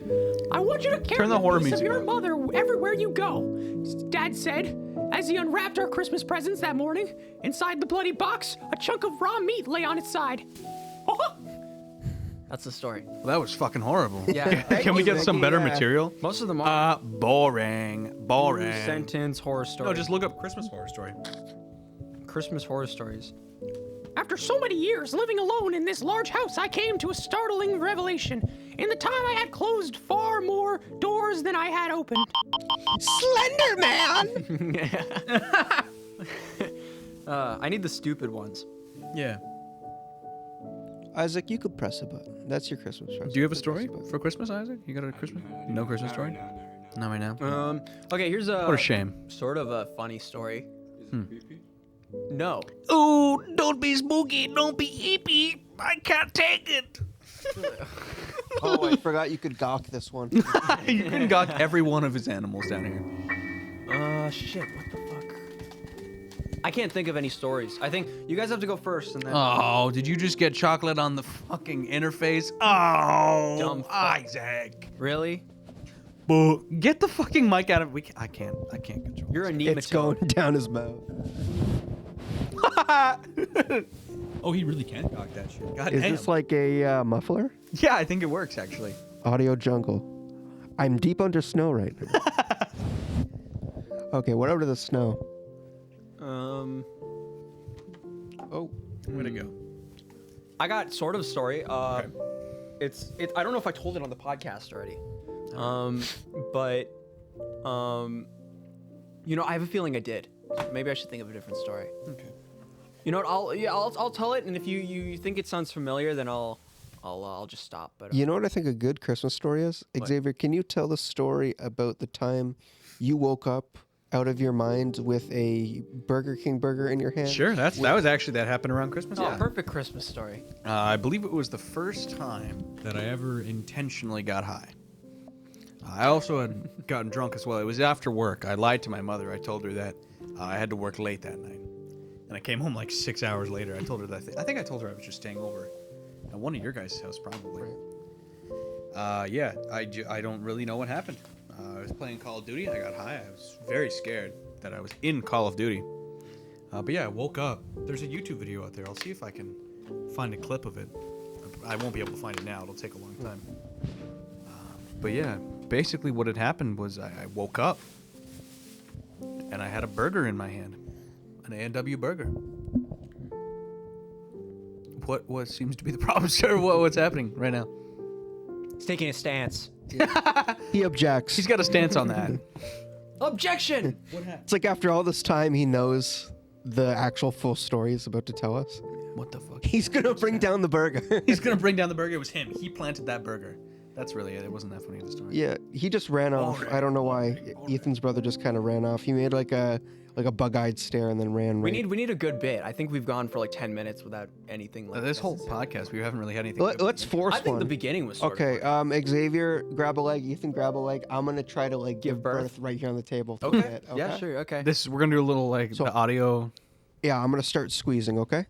I want you to carry Turn the horror piece of music your up. mother everywhere you go. Dad said, as he unwrapped our Christmas presents that morning. Inside the bloody box, a chunk of raw meat lay on its side. That's the story. Well, that was fucking horrible. Yeah. Can we get some better material? Most of them are Boring. Boring. sentence horror stories. No, just look up Christmas horror story. Christmas horror stories. After so many years living alone in this large house, I came to a startling revelation. In the time I had closed far more doors than I had opened. Slender Man. I need the stupid ones. Yeah. Isaac, you could press a button. That's your Christmas present. Do you have a Press story button. for Christmas, Isaac? You got a Christmas? No Christmas story? Not right now. Okay, here's a What a shame. sort of a funny story. No. Ooh, don't be spooky. Don't be eepy. I can't take it. Oh, I forgot you could gawk this one. You can gawk every one of his animals down here. Shit, what the fuck? I can't think of any stories. I think you guys have to go first and then. Oh, did you just get chocolate on the fucking interface? Oh, Dumb fuck. Isaac. Really? Boo. Get the fucking mic out of. I can't control. You're a It's going nematode. down his mouth. Oh, he really can cock that shit. God Is damn. this like a muffler? Yeah, I think it works actually. Audio jungle. I'm deep under snow right now. Okay, what over the snow? Oh, Way to go. I got sort of a story. I don't know if I told it on the podcast already. But you know, I have a feeling I did. Maybe I should think of a different story. Okay. You know what? I'll tell it, and if you think it sounds familiar, then I'll just stop. But you know what I think a good Christmas story is? Xavier, can you tell the story about the time you woke up out of your mind with a Burger King burger in your hand? Sure, that happened around Christmas. oh, Yeah. perfect Christmas story. I believe it was the first time that I ever intentionally got high. I also had gotten drunk as well. It was after work. I lied to my mother. I told her that I had to work late that night. And I came home like 6 hours later. I told her that. I think I told her I was just staying over at one of your guys' house, probably. Yeah, I don't really know what happened. I was playing Call of Duty. I got high. I was very scared that I was in Call of Duty. But yeah, I woke up. There's a YouTube video out there. I'll see if I can find a clip of it. I won't be able to find it now. It'll take a long time. But yeah, basically what had happened was I woke up and I had a burger in my hand, an A&W burger. What seems to be the problem, sir? What's happening right now? He's taking a stance. He objects. He's got a stance on that. Objection! It's like after all this time, he knows the actual full story he's about to tell us. What the fuck? He's gonna bring down the burger. He's gonna bring down the burger. It was him. He planted that burger. That's really it. It wasn't that funny of a story. Yeah, he just ran off. Alright, I don't know why. alright. Ethan's brother just kind of ran off. He made like a bug-eyed stare and then ran. We right. need a good bit. I think we've gone for like 10 minutes without anything like This whole podcast, we haven't really had anything. Let's force I think one. the beginning was sort Okay, of Xavier, grab a leg. Ethan, grab a leg. I'm gonna try to like give birth right here on the table. to Okay. it, Yeah, sure. Okay. We're gonna do a little like So- the audio. Yeah, I'm gonna start squeezing. Okay.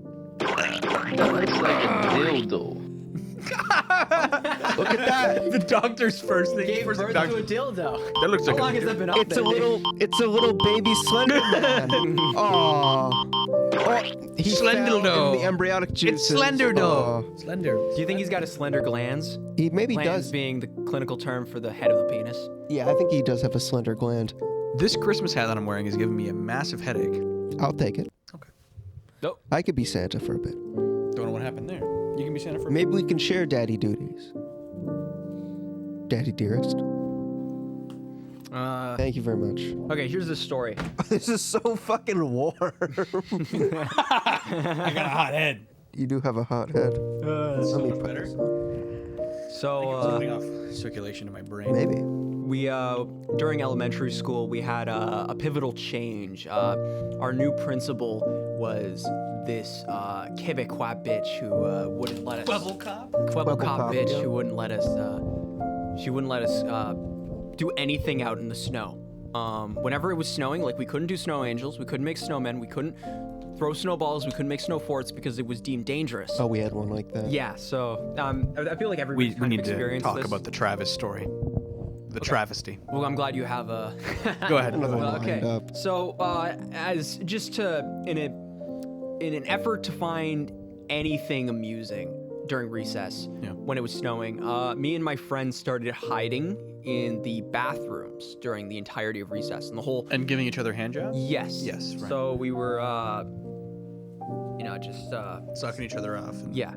That looks like a dildo. Look at that. The doctor's first thing. Gave first birth doctor- to a dildo. That looks How like long has that been up It's there? a little baby Slender Man. Aww. He Slender fell dough. in the embryonic juices. It's slender though. Aw. Slender. Do you think he's got a slender glands? He maybe Glands does. being the clinical term for the head of the penis. Yeah, I think he does have a slender gland. This Christmas hat that I'm wearing is giving me a massive headache. I'll take it. Okay. Nope. I could be Santa for a bit. Don't know what happened there. You can be Santa for. Maybe we can share daddy duties. Daddy dearest. Thank you very much. Okay, here's the story. This is so fucking warm. I got a hot head. You do have a hot head. Let me put better. this on. So, Putting off circulation to my brain. Maybe. we during elementary school we had a pivotal change. Our new principal was this Quebecois bitch who wouldn't let us. Quebecois cop, bitch yeah. who wouldn't let us. She wouldn't let us do anything out in the snow. Whenever it was snowing, like we couldn't do snow angels, we couldn't make snowmen, we couldn't throw snowballs, we couldn't make snow forts because it was deemed dangerous. Oh, we had one like that. Yeah, so I feel like everybody's We kind need of to experienced talk this. about the Travis story. The travesty. Well, I'm glad you have a. Go ahead. Another one Okay. lined up. So, as just to in an effort to find anything amusing during recess Yeah. when it was snowing, me and my friends started hiding in the bathrooms during the entirety of recess, and the whole. And giving each other hand jobs? Yes. Yes, right. So we were, just Sucking each other off. And yeah,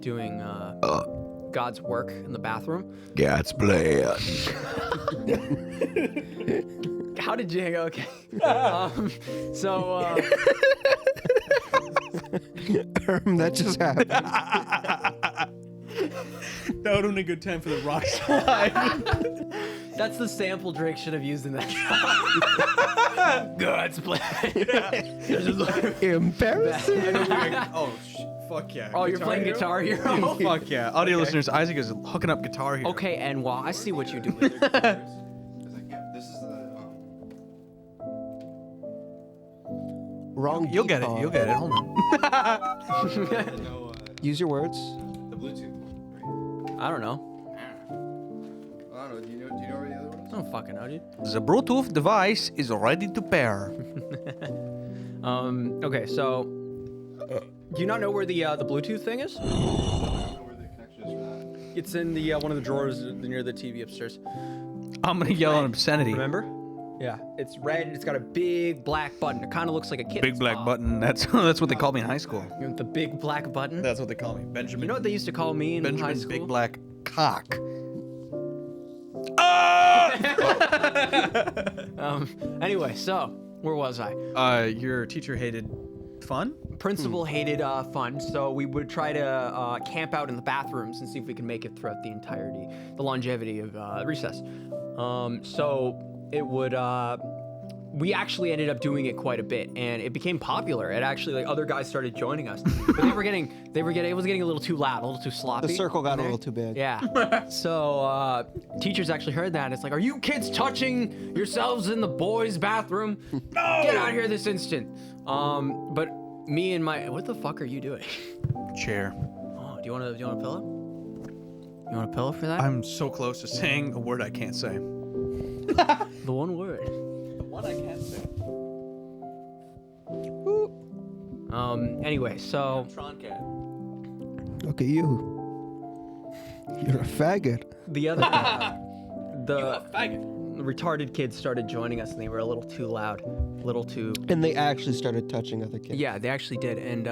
doing God's work in the bathroom. God's plan. How did you? Okay. So. That just happened. That would have been a good time for the rock slide. That's the sample Drake should have used in that. God's plan. Embarrassing. Fuck yeah. Oh, you're playing Guitar Hero? Fuck yeah. Audio listeners, Isaac is hooking up Guitar Hero. Okay, and while I see what you do later. This is the. Wrong. You'll get it. default. You'll get it. Hold on. No, Use your words. the Bluetooth. I don't know. I don't know. Do you know where the other one is? I don't fucking know, dude. The Bluetooth device is ready to pair. Okay, so do you not know where the Bluetooth thing is? I don't know where the connection is for that. It's in the one of the drawers near the TV upstairs. I'm gonna yell an obscenity. Remember? Yeah, it's red and it's got a big black button. It kind of looks like a kid's Big black paw. button. That's what they called me in high school. You know, the big black button. That's what they call me. Benjamin. You know what they used to call me in high Benjamin school? Big Black Cock. Anyway, so where was I? Your teacher hated fun? Principal hated fun, so we would try to camp out in the bathrooms and see if we could make it throughout the longevity of recess. So it would. We actually ended up doing it quite a bit, and it became popular. It actually, like, other guys started joining us, but it was getting a little too loud, a little too sloppy. The circle got a little too big. Yeah. So teachers actually heard that. It's like, are you kids touching yourselves in the boys' bathroom? No! Get out of here this instant. But me and what the fuck are you doing? Chair. Oh, do you want a pillow? You want a pillow for that? I'm so close to saying a word I can't say. The one word. The one I can't say. Anyway, so Tron cat. Look at you. You're a faggot. the other the Faggot. retarded kids started joining us, and they were a little too loud, a little too. And they actually started touching other kids. Yeah, they actually did, and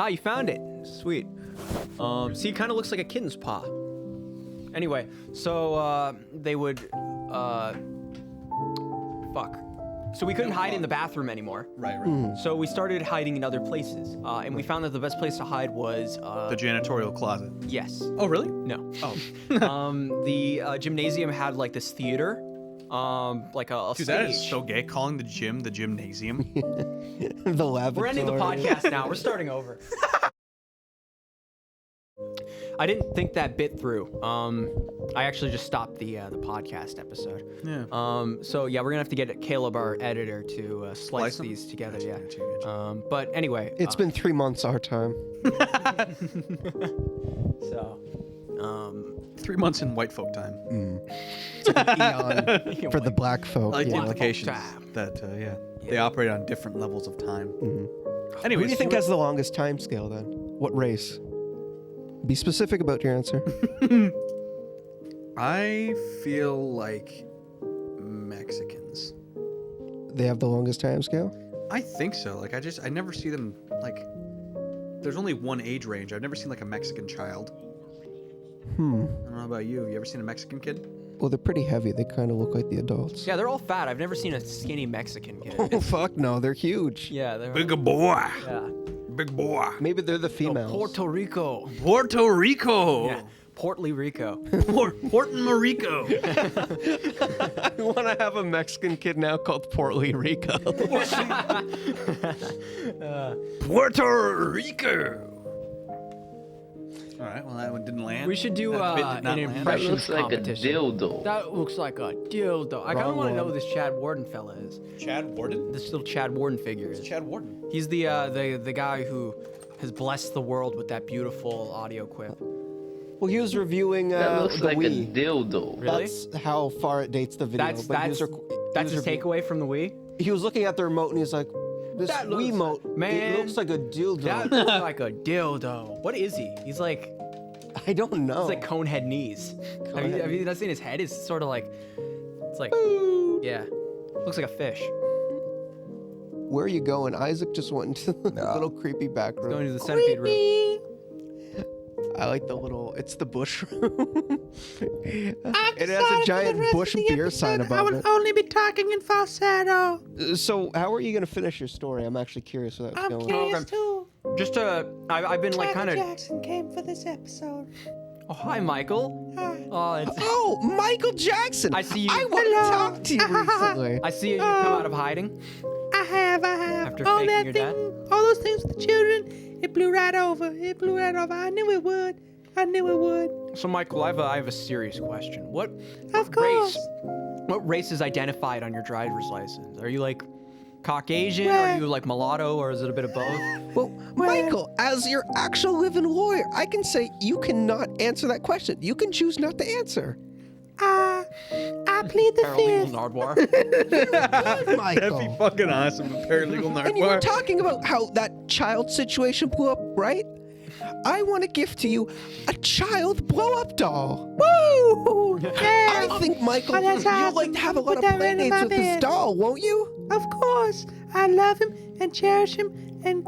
you found it. Sweet. See, it kind of looks like a kitten's paw. Anyway, so they would fuck. So we couldn't hide in the bathroom anymore. Right. So we started hiding in other places, and we found that the best place to hide was The janitorial closet. yes. Oh, really? No. Oh. The gymnasium had like this theater, like a Dude, stage. that is so gay. Calling the gym the gymnasium. The lavatory. We're ending the podcast now. We're starting over. I didn't think that bit through. I actually just stopped the podcast episode. Yeah. So yeah, we're gonna have to get Caleb, our editor, to splice Splice 'em? these together. Gotcha, Yeah. gotcha. But anyway, It's been 3 months our time. so 3 months in white folk time. Eon for the black folk. I like the you know? implications Time. that, they operate on different levels of time. Anyways, Who do you think has the longest time scale then? What race? Be specific about your answer. I feel like Mexicans. They have the longest time scale? I think so. Like, I never see them, like, there's only one age range. I've never seen, like, a Mexican child. I don't know about you. You ever seen a Mexican kid? Well, they're pretty heavy. They kind of look like the adults. yeah, they're all fat. I've never seen a skinny Mexican kid. Oh, fuck no. They're huge. Yeah, they're boy. yeah. Big boy. Maybe they're the females. Puerto Rico. Puerto Rico. Yeah, Portly Rico. Puerto Rico. I want to have a Mexican kid now called Portly Rico. Puerto Rico. All right. Well, that one didn't land. We should do That bit did an not land. That impressions looks like a competition. dildo. That looks like a dildo. I kind of Wrong want to know one. who this Chad Warden fella is. Chad Warden. This little Chad Warden figure is. Chad Warden. He's the guy who has blessed the world with that beautiful audio quip. Well, he was reviewing That looks the like a Wii. dildo. Really? That's how far it dates the video. That's but he that's was that's his reviewing- takeaway from the Wii. He was looking at the remote and he's like, "This That looks Wiimote, like- man, it looks like a dildo." That looks like a dildo. What is he? He's like I don't know. he's like conehead knees. Conehead Have you not seen his head? It's sort of like it's like yeah, looks like a fish. Where are you going? Isaac just went into the little creepy back room. Going to the centipede room. I like the little. It's the bush room. It has a giant bush beer sign above it. only be talking in falsetto. So how are you gonna finish your story? I'm actually curious where that's I'm going. curious too. Just I've been like kind Michael of. Jackson came for this episode. Oh hi Michael. Hi. Oh it's. Oh, Michael Jackson! I see you- I want to Hello. talk to you recently. I see you come out of hiding. I have. After all faking that your thing, dad? all those things with the children, it blew right over. It blew right over. I knew it would. I knew it would. So Michael, I have a serious question. What Of course. What race is identified on your driver's license? Are you like Caucasian? Are Well- you like mulatto, or is it a bit of both? Well, Michael, as your actual living lawyer, I can say you cannot answer that question. You can choose not to answer. I plead the Paralegal fifth. Nardwar. Michael. Fucking awesome. Paralegal And you were Nardwar. talking about how that child situation blew up, right? I want to gift to you a child blow-up doll. Woo! I Yeah. think, Michael, Oh, that's you'll awesome. like to have a lot Put of that right in playdates my with this bed. doll, won't you? Of course. I love him and cherish him and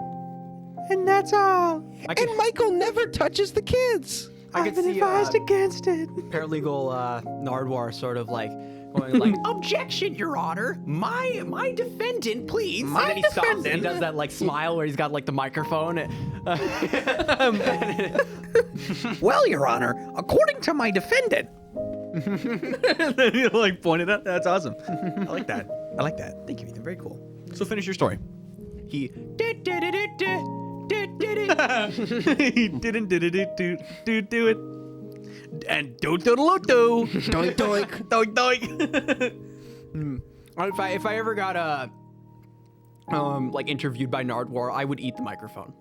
that's all. And Michael never touches the kids. I I've could been see advised against it. Paralegal Nardwar sort of like going like, objection, Your Honor. My defendant, please. My and then he stops and he defendant? does that like smile where he's got like the microphone. Well, Your Honor, according to my defendant. And then you like pointed at. That's awesome. I like that. I like that. Thank you, Ethan. Very cool. So finish your story. He He didn't do it. And do Doink, doink. doink doink. if I ever got like interviewed by Nardwar, I would eat the microphone.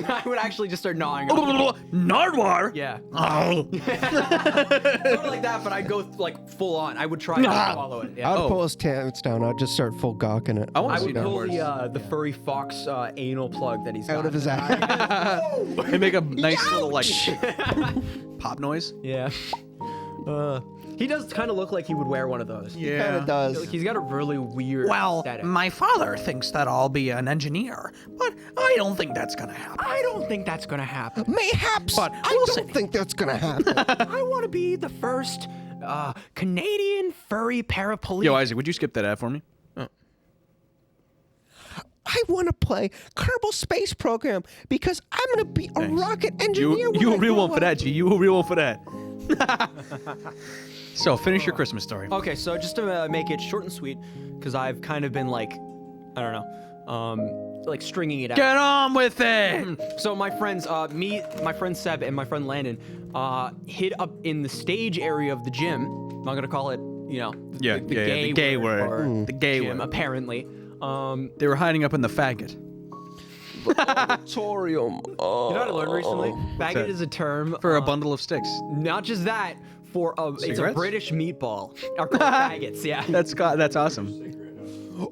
I would actually just start gnawing on it. Nardwar? Yeah. Oh. Sort of like that, but I'd go like full on. I would try to swallow it. Yeah. I'd pull his pants down. I'd just start full gawking it. I want I to see would pull Nardwar's. the furry fox anal plug that he's got. Out of his ass. They make a nice little like pop noise. Yeah. He does kind of look like he would wear one of those. Yeah. Kind of does. Like, he's got a really weird Well, aesthetic. my father thinks that I'll be an engineer, but I don't think that's gonna happen. I don't think that's gonna happen. Mayhaps. But I we'll don't see. think that's gonna happen. I want to be the first Canadian furry paraplegic. Yo, Isaac, would you skip that ad for me? I want to play Kerbal Space Program because I'm gonna be a Thanks. rocket engineer. You when a I real grow one for up. that, G. You a real one for that. So, finish your Christmas story. Okay, so just to make it short and sweet, because I've kind of been like, I don't know, like stringing it out. Get on with it! So my friends, my friend Seb and my friend Landon, hid up in the stage area of the gym. I'm not gonna call it, you know, Yeah, the gay word. or The gay gym, word. apparently. They were hiding up in the faggot. Auditorium. You know what I learned recently? that? Faggot is a term For a bundle of sticks. Not just that, for it's a Cigarettes? British meatball. Are called faggots, yeah. That's awesome.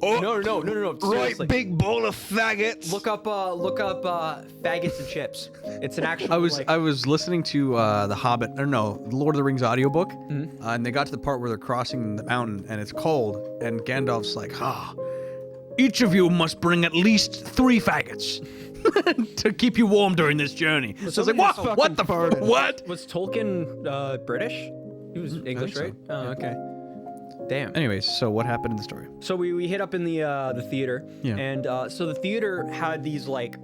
No, Right, seriously. big bowl of faggots. Look up faggots and chips. It's an actual. I was listening to the Hobbit, or no, Lord of the Rings audiobook, and they got to the part where they're crossing the mountain and it's cold, and Gandalf's like, each of you must bring at least 3 faggots to keep you warm during this journey. So I was like, what the fuck? What? Was Tolkien British? He was English, so. right? Oh, okay. Damn. Anyways, so what happened in the story? So we hit up in the theater, Yeah. and so the theater had these like,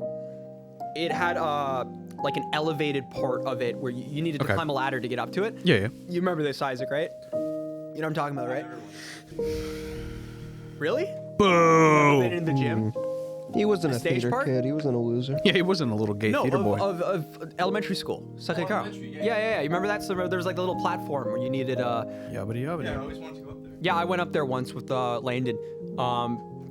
it had like an elevated part of it where you needed to Okay. climb a ladder to get up to it. Yeah. You remember this, Isaac, right? You know what I'm talking about, right? Really? Boo! Been in the gym? He wasn't The a stage theater part? kid. He wasn't a loser. Yeah, he wasn't a little gay No, theater boy. of elementary school. Sacré Coeur. elementary, yeah. Yeah. You remember that? So there was like a little platform where you needed Yabbity yabbity. Yeah, I always wanted to go up there. Yeah, I went up there once with Landon.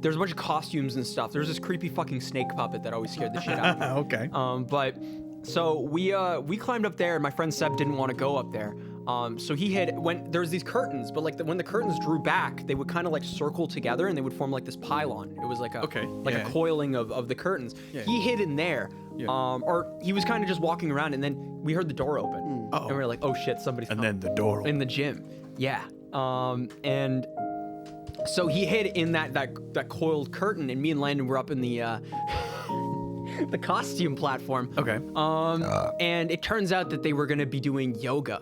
There's a bunch of costumes and stuff. There's this creepy fucking snake puppet that always scared the shit out of me. Okay. But so we climbed up there, and my friend Seb didn't want to go up there. So he had when there was these curtains, but like when the curtains drew back, they would kind of like circle together, and they would form like this pylon. It was like a yeah. a coiling of the curtains. He hid in there, or he was kind of just walking around, and then we heard the door open, and we were like, oh shit, somebody's And coming. then the door. In the gym. Yeah. And so he hid in that coiled curtain, and me and Landon were up in the the costume platform. Okay. And it turns out that they were gonna be doing yoga.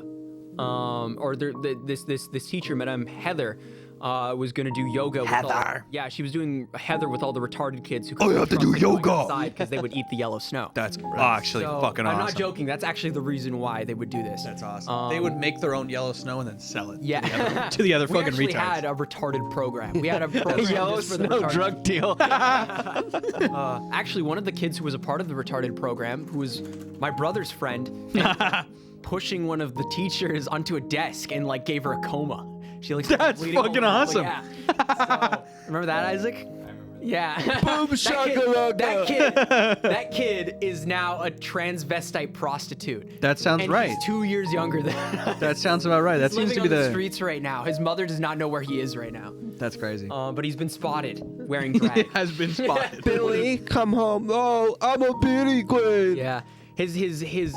Or this teacher, Madame Heather, was gonna do yoga. Heather. She was doing Heather with all the retarded kids who. Oh, you have to do yoga. outside because they would eat the yellow snow. That's actually So, fucking awesome. I'm not joking. That's actually the reason why they would do this. That's awesome. They would make their own yellow snow and then sell it. Yeah. To the other we fucking actually retards. had a retarded program. We had a program Yellow just for the snow retarded. drug deal. Actually, one of the kids who was a part of the retarded program, who was my brother's friend, pushing one of the teachers onto a desk and like gave her a coma. She like started That's bleeding fucking all over. awesome. Yeah. So, remember that, Isaac? Yeah. Boom shakalaka. That kid is now a transvestite prostitute. That sounds and right. He's 2 years younger than us. That sounds about right. That He's seems living to be on the the. streets right now. His mother does not know where he is right now. That's crazy. But he's been spotted wearing drag. It has been spotted. Billy, come home. Oh, I'm a beauty queen. Yeah. His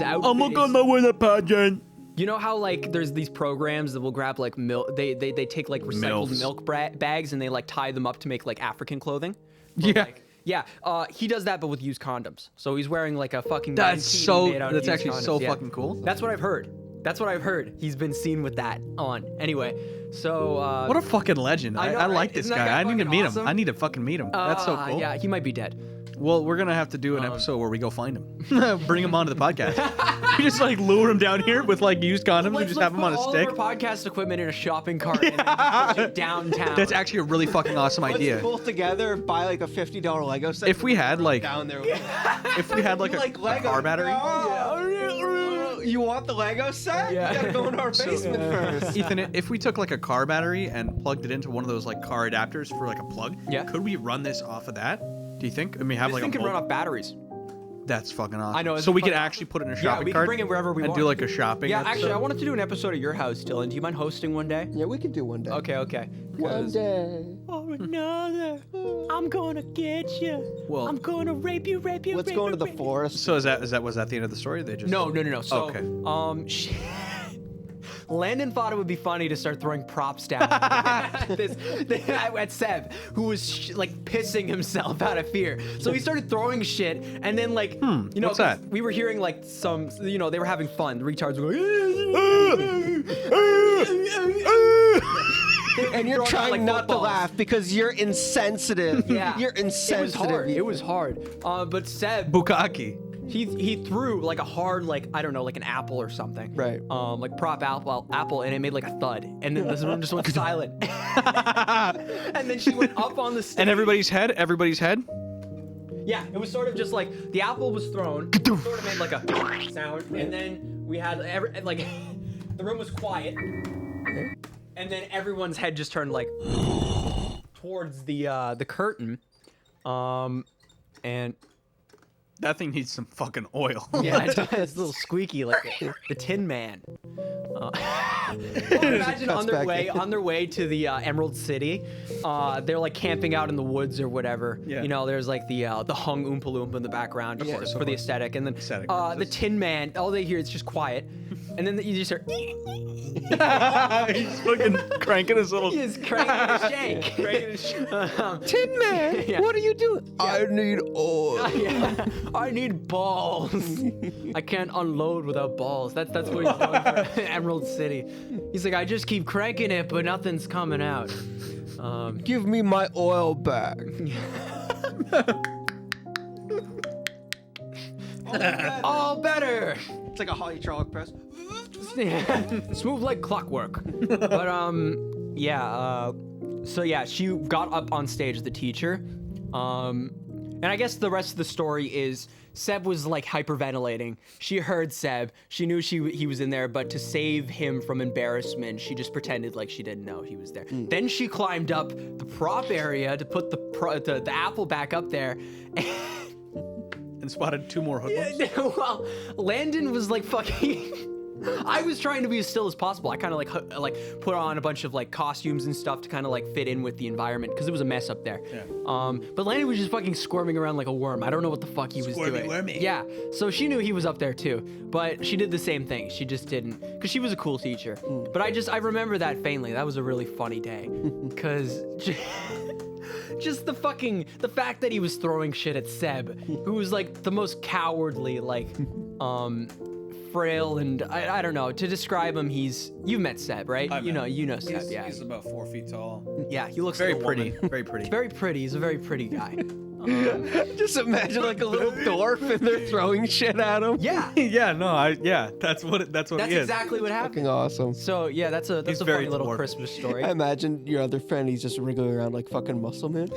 outfit. I'm is- gonna win a pageant. You know how like there's these programs that will grab like milk. They take like recycled Milfs. milk bags and they like tie them up to make like African clothing. Yeah. Yeah. He does that but with used condoms. So he's wearing like a fucking. That's bikini so. made out of That's used actually so condoms. Yeah. fucking cool. That's what I've heard. He's been seen with that on. Anyway, so. What a fucking legend. I know, I right? like this Isn't that guy. guy I need to fucking meet awesome? him. I need to fucking meet him. That's so cool. Yeah, he might be dead. Well, we're gonna have to do an episode where we go find him, bring him onto the podcast. We just like lure him down here with like used condoms and just have him on a stick. All of our podcast equipment in a shopping cart and then just push it downtown. That's actually a really fucking awesome idea. Let's pull together and buy like a $50 Lego set. If we had like, down there. if we had like a car battery. You want the Lego set? Yeah. You gotta go into our basement first. Ethan, if we took like a car battery and plugged it into one of those like car adapters for like a plug, Yeah. could we run this off of that? Do you think? I mean, have This like thing a can run off batteries. That's fucking awesome. I know, it's So we could fucking actually put it in a Yeah, shopping we can cart bring it wherever we and want. do like a shopping. Yeah, episode? actually, I wanted to do an episode at your house, Dylan. Do you mind hosting one day? Yeah, we can do one day. Okay. One day. Or another. I'm gonna get you. Well- I'm gonna rape you. Let's go into the forest. So was that the end of the story? They just No. So, Okay. Landon thought it would be funny to start throwing props down at Seb, who was like pissing himself out of fear. So he started throwing shit, and then like, you know, what's that? we were hearing like some, you know, they were having fun. The retards were going. And you're throwing out, trying like, not to footballs. laugh because you're insensitive. Yeah, You're insensitive. It was hard. But Seb, Bukkake. he threw like a hard, like, I don't know, like an apple or something. Right. Like prop apple, and it made like a thud, and then the room just went silent. And then she went up on the stage. And everybody's head. Yeah, it was sort of just like the apple was thrown, sort of made like a sound, and then we had like the room was quiet, and then everyone's head just turned like towards the curtain, and That thing needs some fucking oil. yeah, it's a little squeaky like the Tin Man. Imagine on their way to the Emerald City, they're like camping out in the woods or whatever. Yeah. You know, there's like the hung Oompa Loompa in the background just course, for of the course. aesthetic, and then Aesthetic the purposes. Tin Man. All they hear is just quiet, and then you just hear. He's fucking cranking his little. He is cranking his shank. Tin Man, Yeah. what are you doing? I need oil. Yeah. I need balls. I can't unload without balls. That's what he's doing for Emerald City. He's like, I just keep cranking it, but nothing's coming out. Give me my oil back. All better. It's like a hydraulic press. Smooth like clockwork. But so yeah, she got up on stage, the teacher. And I guess the rest of the story is Seb was like hyperventilating. She heard Seb. She knew he was in there, but to save him from embarrassment, she just pretended like she didn't know he was there. Then she climbed up the prop area to put the apple back up there. And spotted 2 more hoodlums. Well, Landon was like fucking. I was trying to be as still as possible. I kind of like put on a bunch of like costumes and stuff to kind of like fit in with the environment because it was a mess up there. Yeah. But Landon was just fucking squirming around like a worm. I don't know what the fuck he was doing. wormy. Yeah. So she knew he was up there too, but she did the same thing. She just didn't because she was a cool teacher. But I remember that faintly. That was a really funny day because. Just the fact that he was throwing shit at Seb, who was like the most cowardly, like, frail, and I don't know, to describe him, you've met Seb, right? You know Seb, yeah. He's about 4 feet tall. Yeah, he looks Very like a pretty. woman. Very pretty. He's very pretty. He's a very pretty guy. Just imagine like a little dwarf and they're throwing shit at him. Yeah, That's what that's he is. exactly what happened. Fucking awesome. So yeah, that's a He's funny very little dwarf. Christmas story. I imagine your other friend, he's just wriggling around like fucking Muscle Man.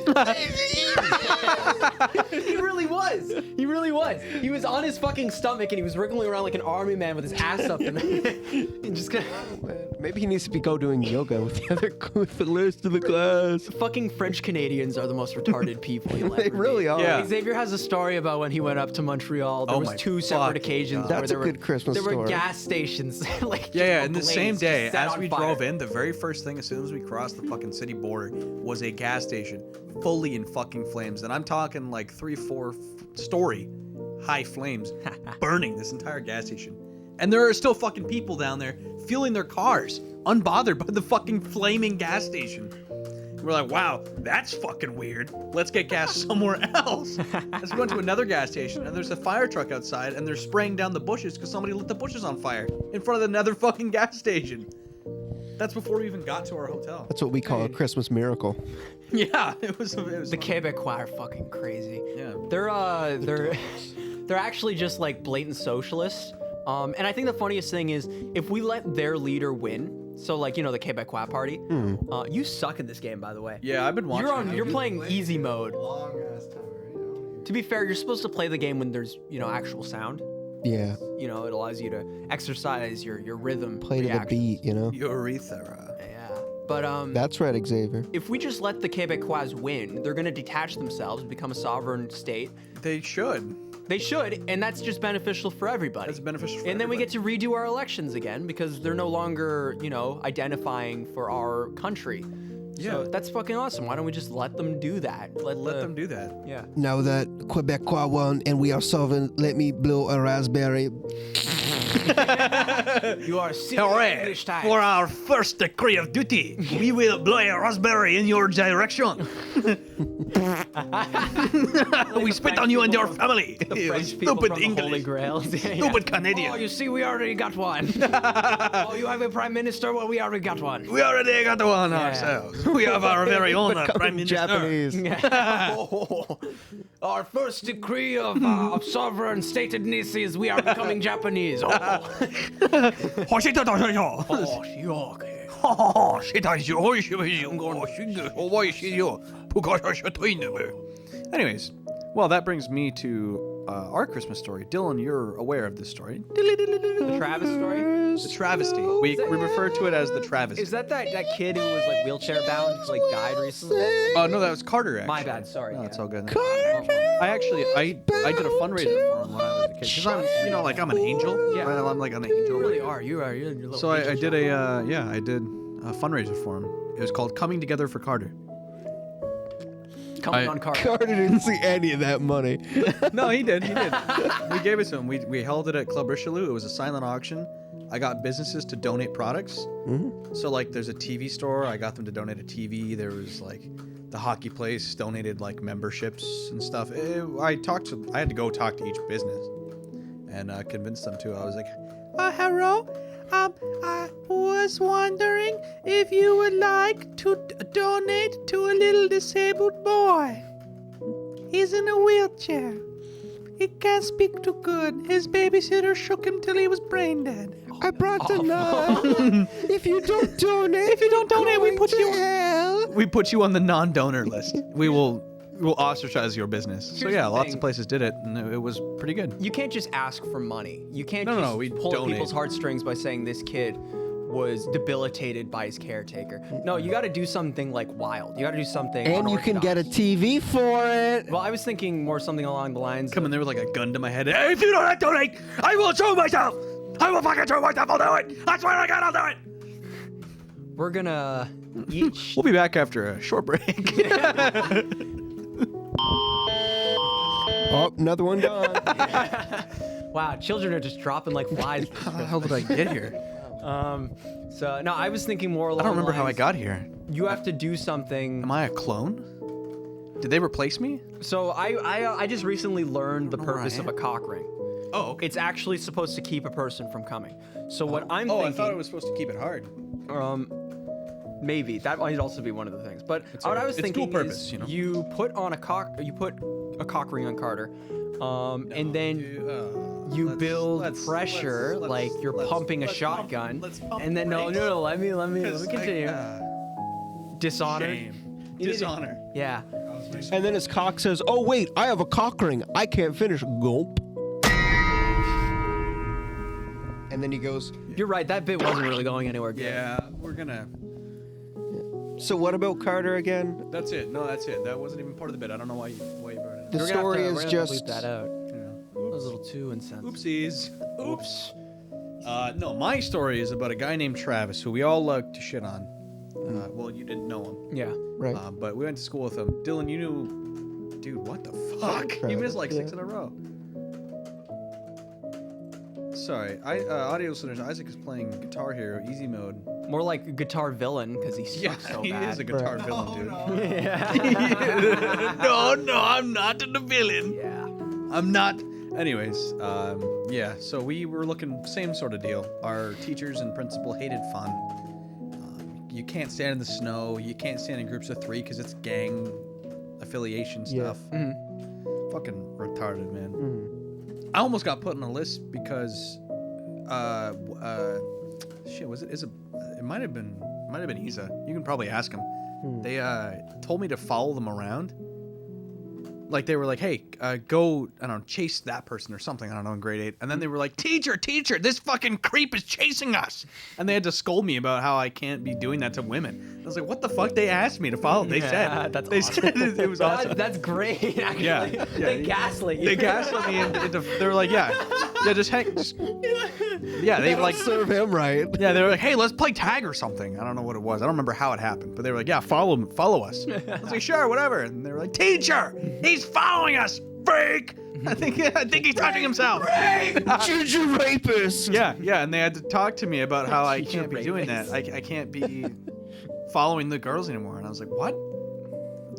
He really was. He really was. He was on his fucking stomach and he was wriggling around like an army man with his ass up and just kind of. Maybe he needs to go doing yoga with the rest of the class. Fucking French Canadians are the most retarded people you'll They ever really meet. are. Yeah. Xavier has a story about when he went up to Montreal. There Oh was my 2 separate fucking occasions God. where That's there a were good Christmas there were story. gas stations like Yeah, in the ablaze, same just day, set as on we fire. drove in, the very first thing, as soon as we crossed the fucking city border, was a gas station fully in fucking flames. And I'm talking like 3-4 story high flames burning this entire gas station. And there are still fucking people down there fueling their cars, unbothered by the fucking flaming gas station. We're like, wow, that's fucking weird. Let's get gas somewhere else. As we went to another gas station, and there's a fire truck outside, and they're spraying down the bushes because somebody lit the bushes on fire in front of another fucking gas station. That's before we even got to our hotel. That's what we call a Christmas miracle. Yeah, it was The fun. Quebecois are fucking crazy. Yeah. They're actually just like blatant socialists. And I think the funniest thing is if we let their leader win. So like, you know, the Quebecois party. You suck at this game, by the way. Yeah, I've been watching. You're playing easy mode. Long ass time already. To be fair, you're supposed to play the game when there's, you know, actual sound. Yeah. You know, it allows you to exercise your rhythm. Play to the reactions. beat, you know? Urethra. Yeah. But That's right, Xavier. if we just let the Quebecois win, they're gonna detach themselves, become a sovereign state. They should. They should, and that's just beneficial for everybody. That's beneficial for And then we get everybody. to redo our elections again because they're no longer, identifying for our country. Yeah. So that's fucking awesome. Why don't we just let them do that? Let them do that. Yeah. Now that Quebecois won and we are sovereign, let me blow a raspberry. You are English time. For our first decree of duty, we will blow a raspberry in your direction. We spit on you and your family. You French people stupid from the Holy English. Grail. Stupid Canadian. Oh, you see, we already got one. Oh, you have a prime minister? Well, we already got one. We already got one ourselves. We have our very own prime minister. Japanese. Our first decree of sovereign statedness is we are becoming Japanese. Oh, Anyways, well, that brings me to our Christmas story. Dylan, you're aware of this story. the Travis story. The travesty. We refer to it as the travesty. Is that wid who was like wheelchair bound, who like died recently? Oh no, that was Carter. Actually. My bad. Sorry. No, yeah. it's all good. Carter! I actually I did a fundraiser for him when I was a kid. Cause I'm like I'm an angel. Yeah. Right? I'm like an angel. You really are. You're your little. So I angel did child. I did a fundraiser for him. It was called Coming Together for Carter. Coming I- on Carter. Carter didn't see any of that money. No, he did. We gave it to him. We held it at Club Richelieu. It was a silent auction. I got businesses to donate products. So like, there's a TV store. I got them to donate a TV. There was like, the hockey place donated like memberships and stuff. I had to go talk to each business and convince them to. I was like, Hello. I was wondering if you would like to donate to a little disabled boy. He's in a wheelchair. He can't speak too good. His babysitter shook him till he was brain dead. I brought the nut. If you don't donate, we put you. hell. we put you on the non-donor list. We'll ostracize your business. So Here's yeah, the lots thing. of places did it, and it was pretty good. You can't just ask for money. You can't No, just no, we pull at donate. people's heartstrings by saying this kid was debilitated by his caretaker. No, you got to do something like wild. You got to do something. And you can get a unorthodox. TV for it. Well, I was thinking more something along the lines. Come in of, there with like a gun to my head. Hey, if you don't donate, I will show myself. I will fucking show myself. I'll do it. I swear to God, I'll do it. we're gonna each. We'll be back after a short break. Oh, another one gone. Wow, children are just dropping like flies. How the hell did I get here? So no, I was thinking more along. I don't remember how I lines, got here. You have to do something. Am I a clone? Did they replace me? So I just recently learned the know where I purpose of a am. cock ring. Oh, okay. It's actually supposed to keep a person from coming. So what I'm Oh, I thinking. thought it was supposed to keep it hard. Maybe that might also be one of the things. But what I was it's thinking dual purpose, is you know? you put a cock ring on Carter, and then you build pressure like you're pumping a shotgun, and then no, let me continue. Dishonored. Dishonor. Yeah. And then his cock says, "Oh wait, I have a cock ring. I can't finish." Gulp. And then he goes, You're right. That bit wasn't really going anywhere good. Yeah, we're gonna. "So what about Carter again?" That's it. No, that's it. That wasn't even part of the bit. I don't know why you brought it up. The We're gonna have story to- is we're gonna have to just bleep that out. Yeah. That was a little too insensitive. Oopsies. Oops. No, my story is about a guy named Travis who we all like to shit on. Well, you didn't know him, Yeah. right. but we went to school with him. Dylan, you knew. Dude, what the fuck? You Travis, missed like 6 yeah. in a row. Sorry, audio listeners. Isaac is playing Guitar Hero Easy Mode. More like a guitar villain because he sucks so he bad. is a guitar Right. villain, dude. No, I'm not the villain. Yeah. I'm not. Anyways, yeah, so we were looking, same sort of deal. Our teachers and principal hated fun. You can't stand in the snow. You can't stand in groups of 3 because it's gang affiliation Yeah. stuff. Fucking retarded, man. I almost got put on a list because, shit, was it? It might have been Isa. You can probably ask him. They told me to follow them around. Like they were like, hey, go, I don't know, chase that person or something. I don't know, in grade 8. And then they were like, teacher, this fucking creep is chasing us. And they had to scold me about how I can't be doing that to women. I was like, what the fuck? They asked me to follow. They said. That's they awesome. said it was awesome. That's great, actually. Yeah. They gaslit you. They gaslit me into they were like, yeah, just hang. Yeah, they like serve him right. Yeah, they were like, hey, let's play tag or something. I don't know what it was. I don't remember how it happened, but they were like, yeah, follow us. I was like, sure, whatever. And they were like, teacher, he's following us, freak. I think he's touching himself. Ginger rapist. Yeah, and they had to talk to me about how I can't be doing that. rapist. I can't be following the girls anymore. And I was like, what?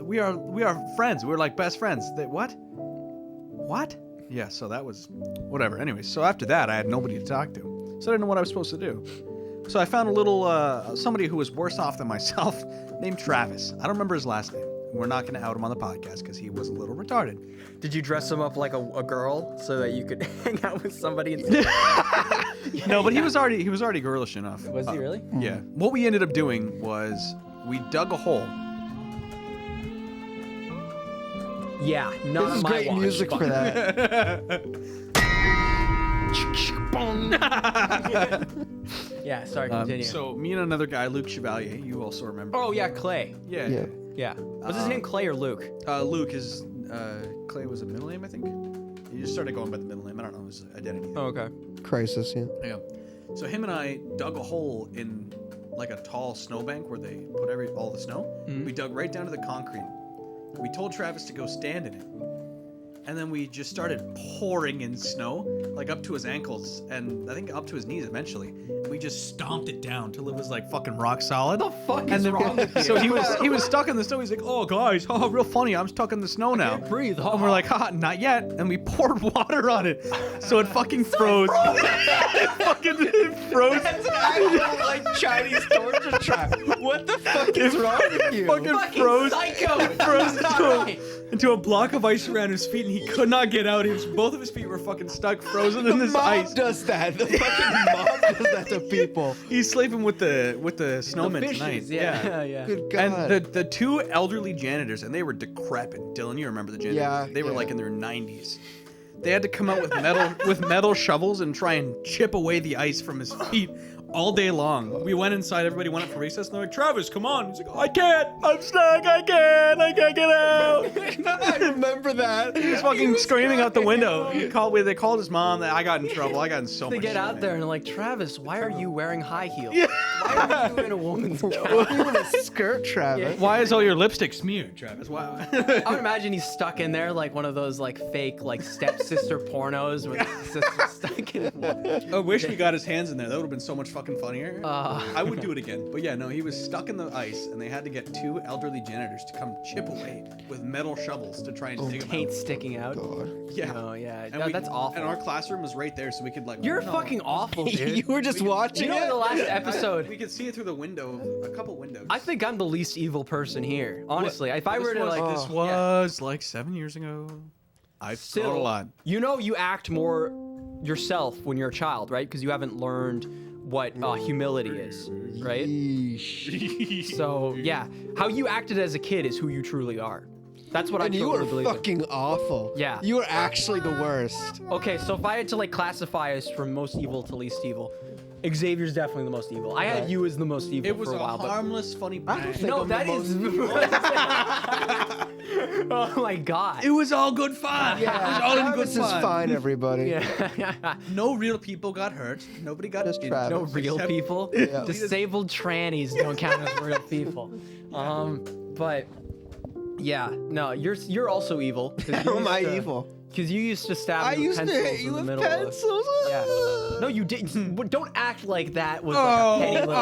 We are friends. We're like best friends. What? Yeah, so that was whatever. Anyway, so after that, I had nobody to talk to. So I didn't know what I was supposed to do. So I found a little somebody who was worse off than myself named Travis. I don't remember his last name. We're not going to out him on the podcast because he was a little retarded. Did you dress him up like a girl so that you could hang out with somebody? No, but he was already girlish enough. Was he really? Yeah. What we ended up doing was we dug a hole. Yeah, not This is on my great watch, music but- for that. Yeah, sorry, continue. So me and another guy, Luke Chevalier, you also remember. Oh yeah, Clay. Yeah. Yeah. Yeah. Was his name Clay or Luke? Luke is Clay was a middle name, I think. He just started going by the middle name. I don't know his identity. Oh, okay. Crisis, yeah. Yeah. So him and I dug a hole in like a tall snowbank where they put all the snow. We dug right down to the concrete. We told Travis to go stand in it. And then we just started pouring in snow, like up to his ankles, and I think up to his knees eventually. And we just stomped it down till it was like fucking rock solid. What the fuck And is then, wrong with you? so he was stuck in the snow. He's like, "Oh guys, oh real funny. I'm stuck in the snow now." breathe. And we're like, "Haha, not yet." And we poured water on it, so it fucking froze. It froze. That's actual, like, Chinese torture trap. What the fuck is wrong with you? Fucking froze. Psycho. Froze That's not right. into a block of ice around his feet, and he could not get out. Both of his feet were fucking stuck, frozen in this Mob ice. does that. The fucking mob does that to people. He's sleeping with the snowmen tonight. Yeah. Good God. And the two elderly janitors, and they were decrepit. Dylan, you remember the janitors? Yeah, They were yeah. like in their 90s. They had to come out with metal shovels and try and chip away the ice from his feet all day long. We went inside, everybody went up for recess, and they're like, "Travis, come on." He's like, "I can't. I'm stuck. I can't get out." I remember that. He was fucking screaming out the window. They called his mom. I got in trouble. I got in so They much get shit, out man. there and like, Travis, why are you wearing high heels? Yeah. Why are you in a woman's gown? You in a skirt, Travis. Why is all your lipstick smeared, Travis? Why? I would imagine he's stuck in there like one of those like fake like stepsister pornos with the sister stuck in it. I wish we got his hands in there. That would have been so much fucking funnier. Uh. I would do it again. But yeah, no, he was stuck in the ice, and they had to get two elderly janitors to come chip away with metal shovels to try and dig him Taint out. sticking out. Yeah. Oh yeah. And No, that's awful. And our classroom was right there, so we could like. You're no. fucking awful, dude. You were just watching You know, in it? the last episode, We could see it through the window, a couple windows. I think I'm the least evil person here. Honestly, if I were to like, this was like 7 years ago. I've still grown a lot. You know, you act more yourself when you're a child, right? Because you haven't learned what humility is, right? So yeah, how you acted as a kid is who you truly are. That's what And I you truly were believe in. fucking awful. Yeah. You were actually the worst. Okay, so if I had to like classify us from most evil to least evil, Xavier's definitely the most evil. I had you as the most evil It was for a a while, harmless, funny prank. no, I'm the that is. Oh my god. It was all good fun. Yeah, it was all in good Travis is fun. fine, everybody. Yeah. No real people got hurt. Nobody got Just injured. Travis. No real Except- people. Yeah. Disabled trannies don't count as real people. But yeah, no, you're also evil. How am I evil? Because you used to stab I me with used to pencils hit you in the with middle pencils. Yeah. No, you didn't. Don't act like that was like a petty little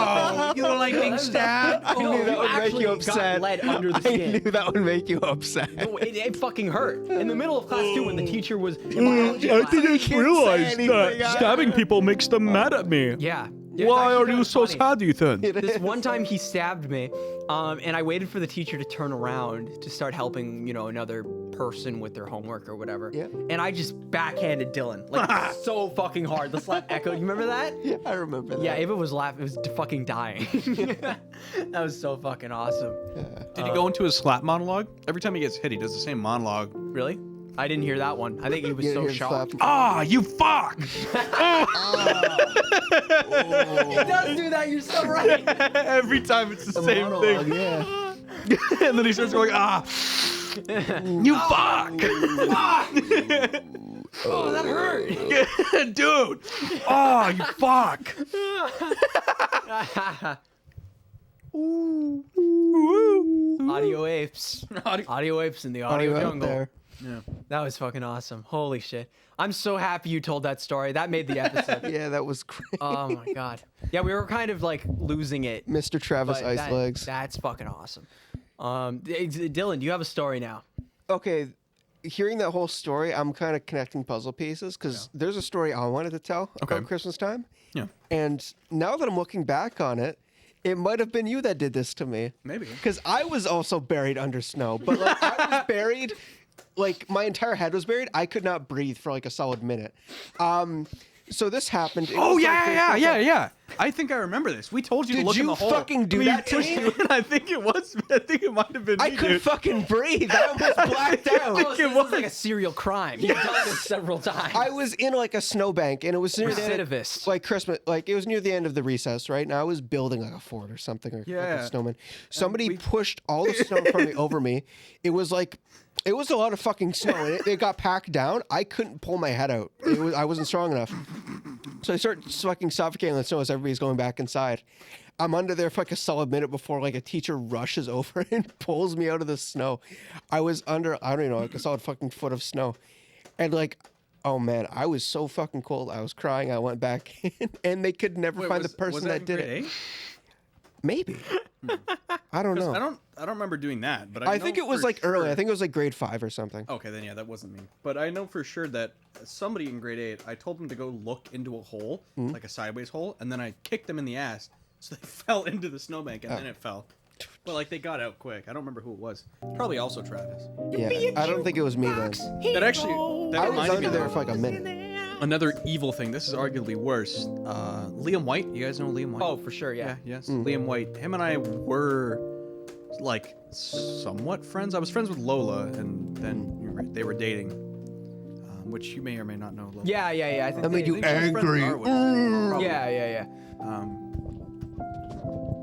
thing. You don't like being stabbed? I knew that would make actually you got upset. lead under the I skin. knew that would make you upset. No, it fucking hurt. In the middle of class too, when the teacher was in Mm, biology class. realize that stabbing people makes them mad at me. Yeah. Yeah, it's actually kinda funny. Ethan? This one time he stabbed me, and I waited for the teacher to turn around to start helping, another person with their homework or whatever. Yeah. And I just backhanded Dylan, like so fucking hard. The slap echoed. You remember that? Yeah, I remember that. Yeah, Ava was laughing. It was fucking dying. That was so fucking awesome. Did he go into his slap monologue? Every time he gets hit, he does the same monologue. Really? I didn't hear that one. I think he was You so hear shocked. slap- Ah, you fuck! He does do that. You're so right. Every time it's the same Monologue, thing. yeah. And then he starts going, you fuck. Oh, that hurt. Dude. Oh, you fuck. Audio apes. Audio apes in the audio Out jungle. there. That was fucking awesome. Holy shit. I'm so happy you told that story. That made the episode. Yeah, that was great. Oh my god. Yeah, we were kind of like losing it. Mr. Travis but Ice Legs. That's fucking awesome. Dylan, do you have a story now? Okay, hearing that whole story, I'm kind of connecting puzzle pieces because there's a story I wanted to tell about Christmas time. Yeah. And now that I'm looking back on it, it might have been you that did this to me. Maybe. Because I was also buried under snow, but like I was buried, like my entire head was buried. I could not breathe for like a solid minute. So this happened. It Oh was, yeah, like, yeah. I think I remember this. We told you Did to look in you the hole. fucking do We that to pushed me? you in. I think it was. I think it might have been. I me, couldn't dude. fucking breathe. I almost blacked out. Oh, so this is like a serial crime. You've done this several times. I was in like a snowbank, and it was near the end, Recidivist. like Christmas, like it was near the end of the recess, right? And I was building like a fort or something, or like Yeah. a snowman. Somebody pushed all the snow from me over me. It was like, it was a lot of fucking snow, and it got packed down. I couldn't pull my head out. I wasn't strong enough. So I start fucking suffocating in the snow as everybody's going back inside. I'm under there for like a solid minute before like a teacher rushes over and pulls me out of the snow. I was under, I don't even know, like a solid fucking foot of snow. And like, oh man, I was so fucking cold. I was crying. I went back in and they could never find the person that did it. Maybe. I don't know. I don't remember doing that, but I know think it was for like early. I sure- think it was like grade 5 or something. Okay, then yeah, that wasn't me. But I know for sure that somebody in grade 8, I told them to go look into a hole, like a sideways hole, and then I kicked them in the ass, so they fell into the snowbank, and then it fell. But like they got out quick. I don't remember who it was. Probably also Travis. Yeah, I don't think it was me then. That actually, that I was reminded me under there of for like a minute. another evil thing. This is arguably worse. Liam White. You guys know Liam White? Oh, for sure, yeah. Yes. Liam White. Him and I were like somewhat friends. I was friends with Lola, and then they were dating, which you may or may not know. Lola. Yeah. I think That made you I think she was friends with angry. Arwen. Probably. Yeah.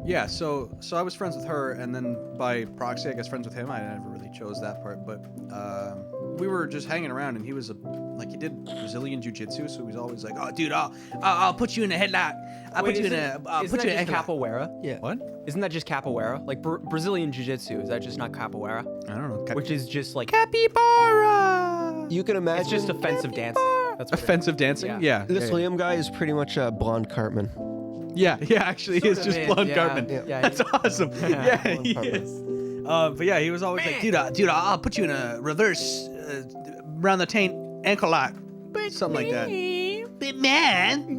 Yeah, so I was friends with her, and then by proxy, I guess friends with him. I never really chose that part, but we were just hanging around, and he was he did Brazilian jiu-jitsu, so he was always like, "Oh, dude, I'll put you in a headlock. I'll put you in a Isn't put that you in a just headlock." capoeira? Yeah. What? Isn't that just capoeira? Like Brazilian jiu-jitsu, is that just not capoeira? I don't know. Which is just like Capybara! You can imagine. it's just offensive dancing. That's what it is. offensive dancing. Yeah. Yeah. This Liam guy is pretty much a blonde Cartman. Yeah. Actually, he is Sort just of is, blonde yeah. Cartman. Yeah, That's awesome. Yeah, he Blonde is. But yeah, he was always like, dude, I'll put you in a reverse round the taint ankle lock, something like that. But man,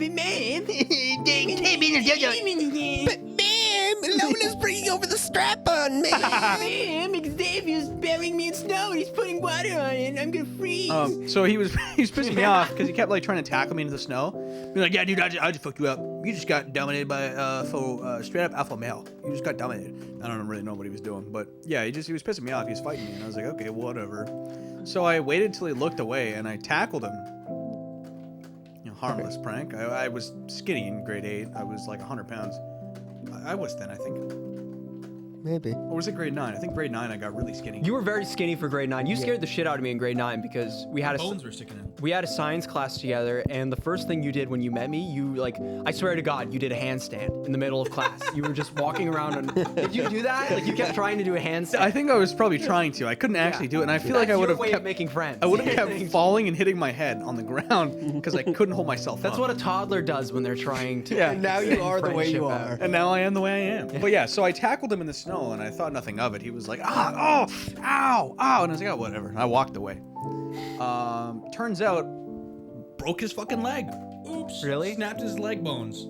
Lola's bringing over the strap on, man. Xavier's burying me in snow and he's putting water on it and I'm gonna freeze. So he was pissing me off because he kept like trying to tackle me into the snow. Be like, yeah, dude, I just fucked you up. You just got dominated by straight up alpha male. You just got dominated. I don't really know what he was doing, but yeah, he was pissing me off. He was fighting me, and I was like, okay, whatever. So I waited till he looked away, and I tackled him. Harmless prank. I was skinny in grade 8. I was like 100 pounds. I was then, I think. Maybe. Or was it grade 9? I think grade 9 I got really skinny. You were very skinny for grade 9. You scared the shit out of me in grade 9 because we had bones were sticking in. we had a science class together, and the first thing you did when you met me, you like, I swear to God, you did a handstand in the middle of class. You were just walking around and did you do that? Like you kept trying to do a handstand. I think I was probably trying to. I couldn't actually do it, and I feel like I would have way kept of making friends. I would have kept falling and hitting my head on the ground because I couldn't hold myself That's up. what a toddler does when they're trying to. Yeah. And now you are the way you friendship are. out. And now I am the way I am. But yeah, so I tackled him in the snow, and I thought nothing of it. He was like, ow, and I was like, oh, whatever. And I walked away. Turns out, broke his fucking leg. Oops. Really? Snapped his leg bones.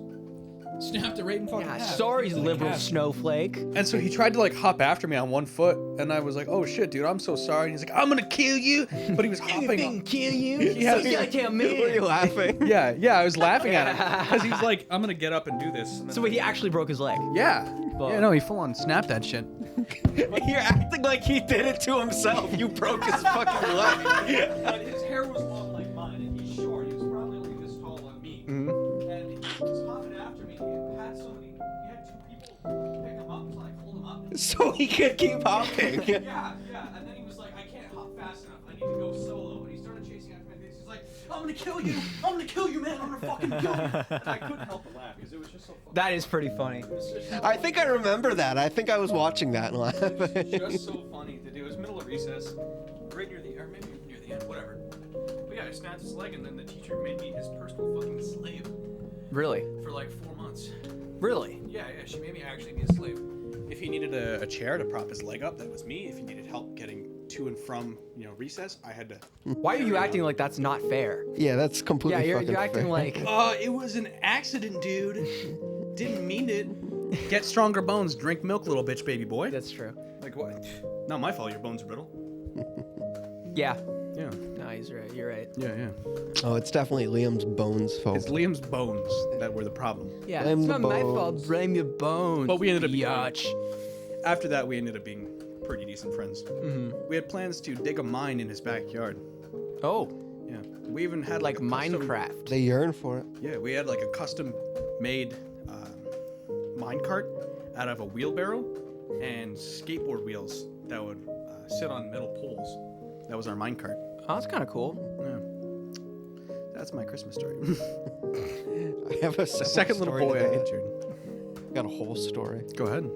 Snapped it right in fucking Yeah, half. sorry, Like liberal half. snowflake. And so he tried to like hop after me on one foot, and I was like, oh shit, dude, I'm so sorry. And he's like, I'm gonna kill you. But he was hopping. kill you? He has- goddamn Were you man. laughing? Yeah, I was laughing at him. Because he's like, I'm gonna get up and do this. And then So wait, he actually broke his leg. Yeah. Fuck. Yeah, no, he full on snapped that shit. You're acting like he did it to himself. You broke his fucking leg. But his hair was long like mine, and he's short. He was probably only this tall on me. And he was hopping so he could keep hopping. Yeah. And then he was like, I can't hop fast enough. I need to go solo. And he started chasing after my face. He's like, I'm gonna kill you. I'm gonna kill you, man. I'm gonna fucking kill you. And I couldn't help but laugh because it was just so funny. That is pretty funny. I think I remember that. I think I was watching that and laughing. Just so funny to do. It was middle of recess, right near the, or maybe near the end, whatever. But yeah, I snapped his leg, and then the teacher made me his personal fucking slave Really? for like 4 months. Really? Yeah, she made me actually be a slave. If he needed a chair to prop his leg up, that was me. If he needed help getting to and from, recess, I had to. Why are you acting like that's not fair? Yeah, that's completely Yeah, fucking you're acting fair. like. It was an accident, dude. Didn't mean it. Get stronger bones, drink milk, little bitch, baby boy. That's true. Like what? Not my fault. Your bones are brittle. Yeah. Yeah. No, he's right. You're right. Yeah. Oh, it's definitely Liam's bones fault. It's Liam's bones that were the problem. Yeah. Blame It's the not my bones. fault. Blame your bones. But we ended up being. biatch. After that, we ended up being pretty decent friends. Mm-hmm. We had plans to dig a mine in his backyard. Oh, Yeah. We even had like a custom- Minecraft. They yearn for it. Yeah, we had like a custom-made mine cart out of a wheelbarrow and skateboard wheels that would sit on metal poles. That was our mine cart. Oh, that's kind of cool. Yeah. That's my Christmas story. I have a The second little boy I injured. got a whole story. Go ahead.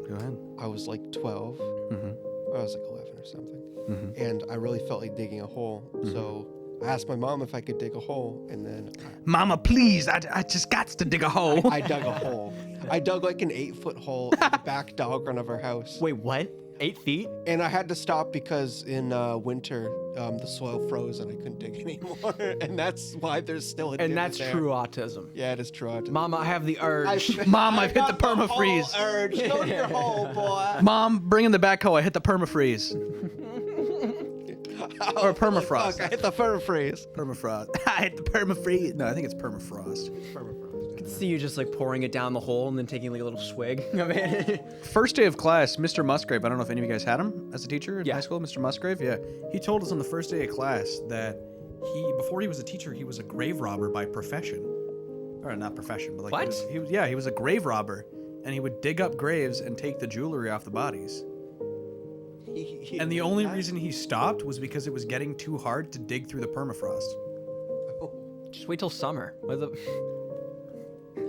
I was like 12. Mm-hmm. Or I was like 11 or something. Mm-hmm. And I really felt like digging a hole. So I asked my mom if I could dig a hole, and then Mama, please! I just got to dig a hole. I dug a hole. I dug like an 8-foot hole in the back dog run of our house. Wait, what? 8 feet? And I had to stop because in winter, the soil froze and I couldn't dig anymore. And that's why there's still a And divot that's there. true autism. Yeah, it is true. autism. Mama, I have the urge. Mom, I've hit the got whole permafreeze. urge. Go to your hole, boy. Mom, bring in the backhoe. I hit the permafreeze. Or permafrost. Fuck, I hit the permafreeze. Permafrost. I hit the permafreeze. No, I think it's permafrost. I can see you just like pouring it down the hole and then taking like a little swig of it. First day of class, Mr. Musgrave, I don't know if any of you guys had him as a teacher in Yeah. high school, Mr. Musgrave, yeah. He told us on the first day of class that before he was a teacher, he was a grave robber by profession. Or not profession, but like What? he was a grave robber, and he would dig up graves and take the jewelry off the bodies. And the only reason he stopped was because it was getting too hard to dig through the permafrost. Just wait till summer. What the-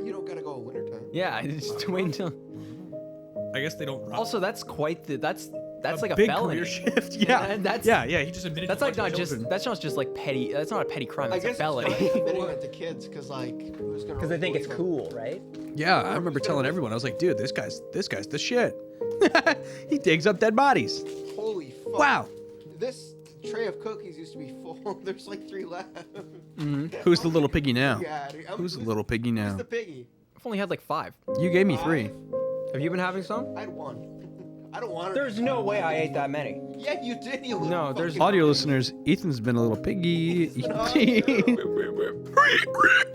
You don't gotta go in wintertime. Yeah, just wait until. I guess they don't rob. Also, that's quite the. That's like a big felony. career shift. Yeah, that's He just admitted. That's to like not fucking just. children. That's not just like petty. That's not a petty crime. I It's a guess felony. it's admitting it to kids because like who's gonna Because they think really it's believe cool, right? Yeah, I remember telling everyone. I was like, dude, this guy's the shit. He digs up dead bodies. it? Holy fuck! Wow. This tray of cookies used to be full. There's like 3 left. Who's the little piggy now? Yeah, Who's the little piggy now? Who's the piggy? I've only had like 5. You gave me 3. Have you been having some? I had 1. I don't want it. There's no way I ate that many. Yeah, you did. You little No, there's- fucking- Audio listeners, Ethan's been a little piggy.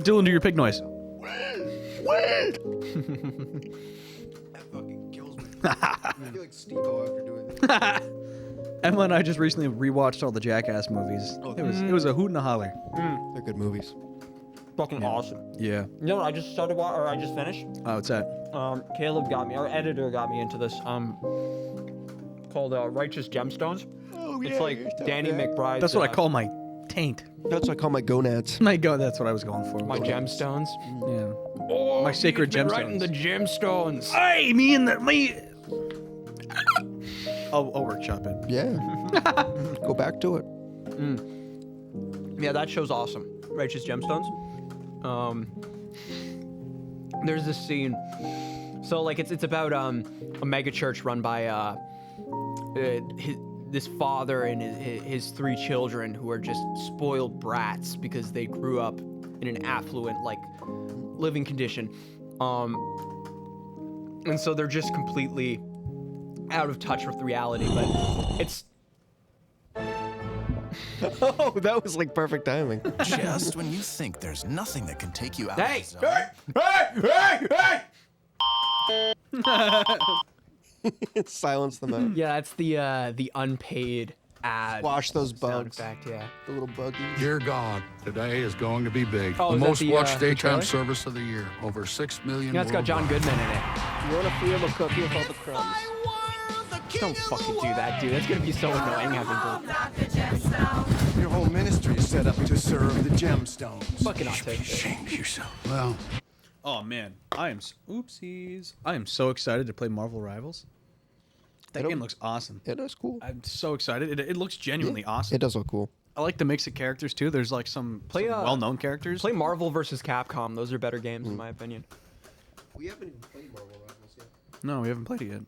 Dylan, do your pig noise. That fucking kills me. I feel like Steve-O after doing this. Emma and I just recently rewatched all the Jackass movies. It was a hoot and a holler. They're good movies. Fucking awesome. Yeah. You know what I just started or I just finished? Oh, what's that? Caleb got me, our editor got me into this, called Righteous Gemstones. Oh, It's like Danny McBride's. That's what I call my taint. That's what I call my gonads. My God, that's what I was going for. my gemstones. Yeah. Oh, My sacred Writing gemstones. the gemstones. Hey, me. I'll workshop it. Yeah. Go back to it. Yeah, that show's awesome. Righteous Gemstones. There's this scene. So like it's about a mega church run by this father and his 3 children who are just spoiled brats because they grew up in an affluent like living condition. And so they're just completely out of touch with reality, but it's Oh, that was like perfect timing. Just when you think there's nothing that can take you out Hey! of the zone. Silence them out. yeah, that's the unpaid ad. Squash those sound bugs. effect, yeah. The little buggies. Dear God, today is going to be big. Oh, the is that most the, watched the daytime trailer? service of the year. Over 6 million. Yeah, it's got John worldwide. Goodman in it. You want to free him a cookie with all the crumbs? Don't fucking do that, dude. That's gonna be so annoying having to Your whole ministry is set up to serve the gemstones. fucking autistic. Shame yourself. Well, Oh man, oopsies. I am so excited to play Marvel Rivals. That game looks awesome. It is cool. I'm so excited. It looks genuinely awesome. It does look cool. I like the mix of characters too. There's like some well-known characters. Play Marvel versus Capcom. Those are better games in my opinion. We haven't even played Marvel Rivals yet. No, we haven't played it yet.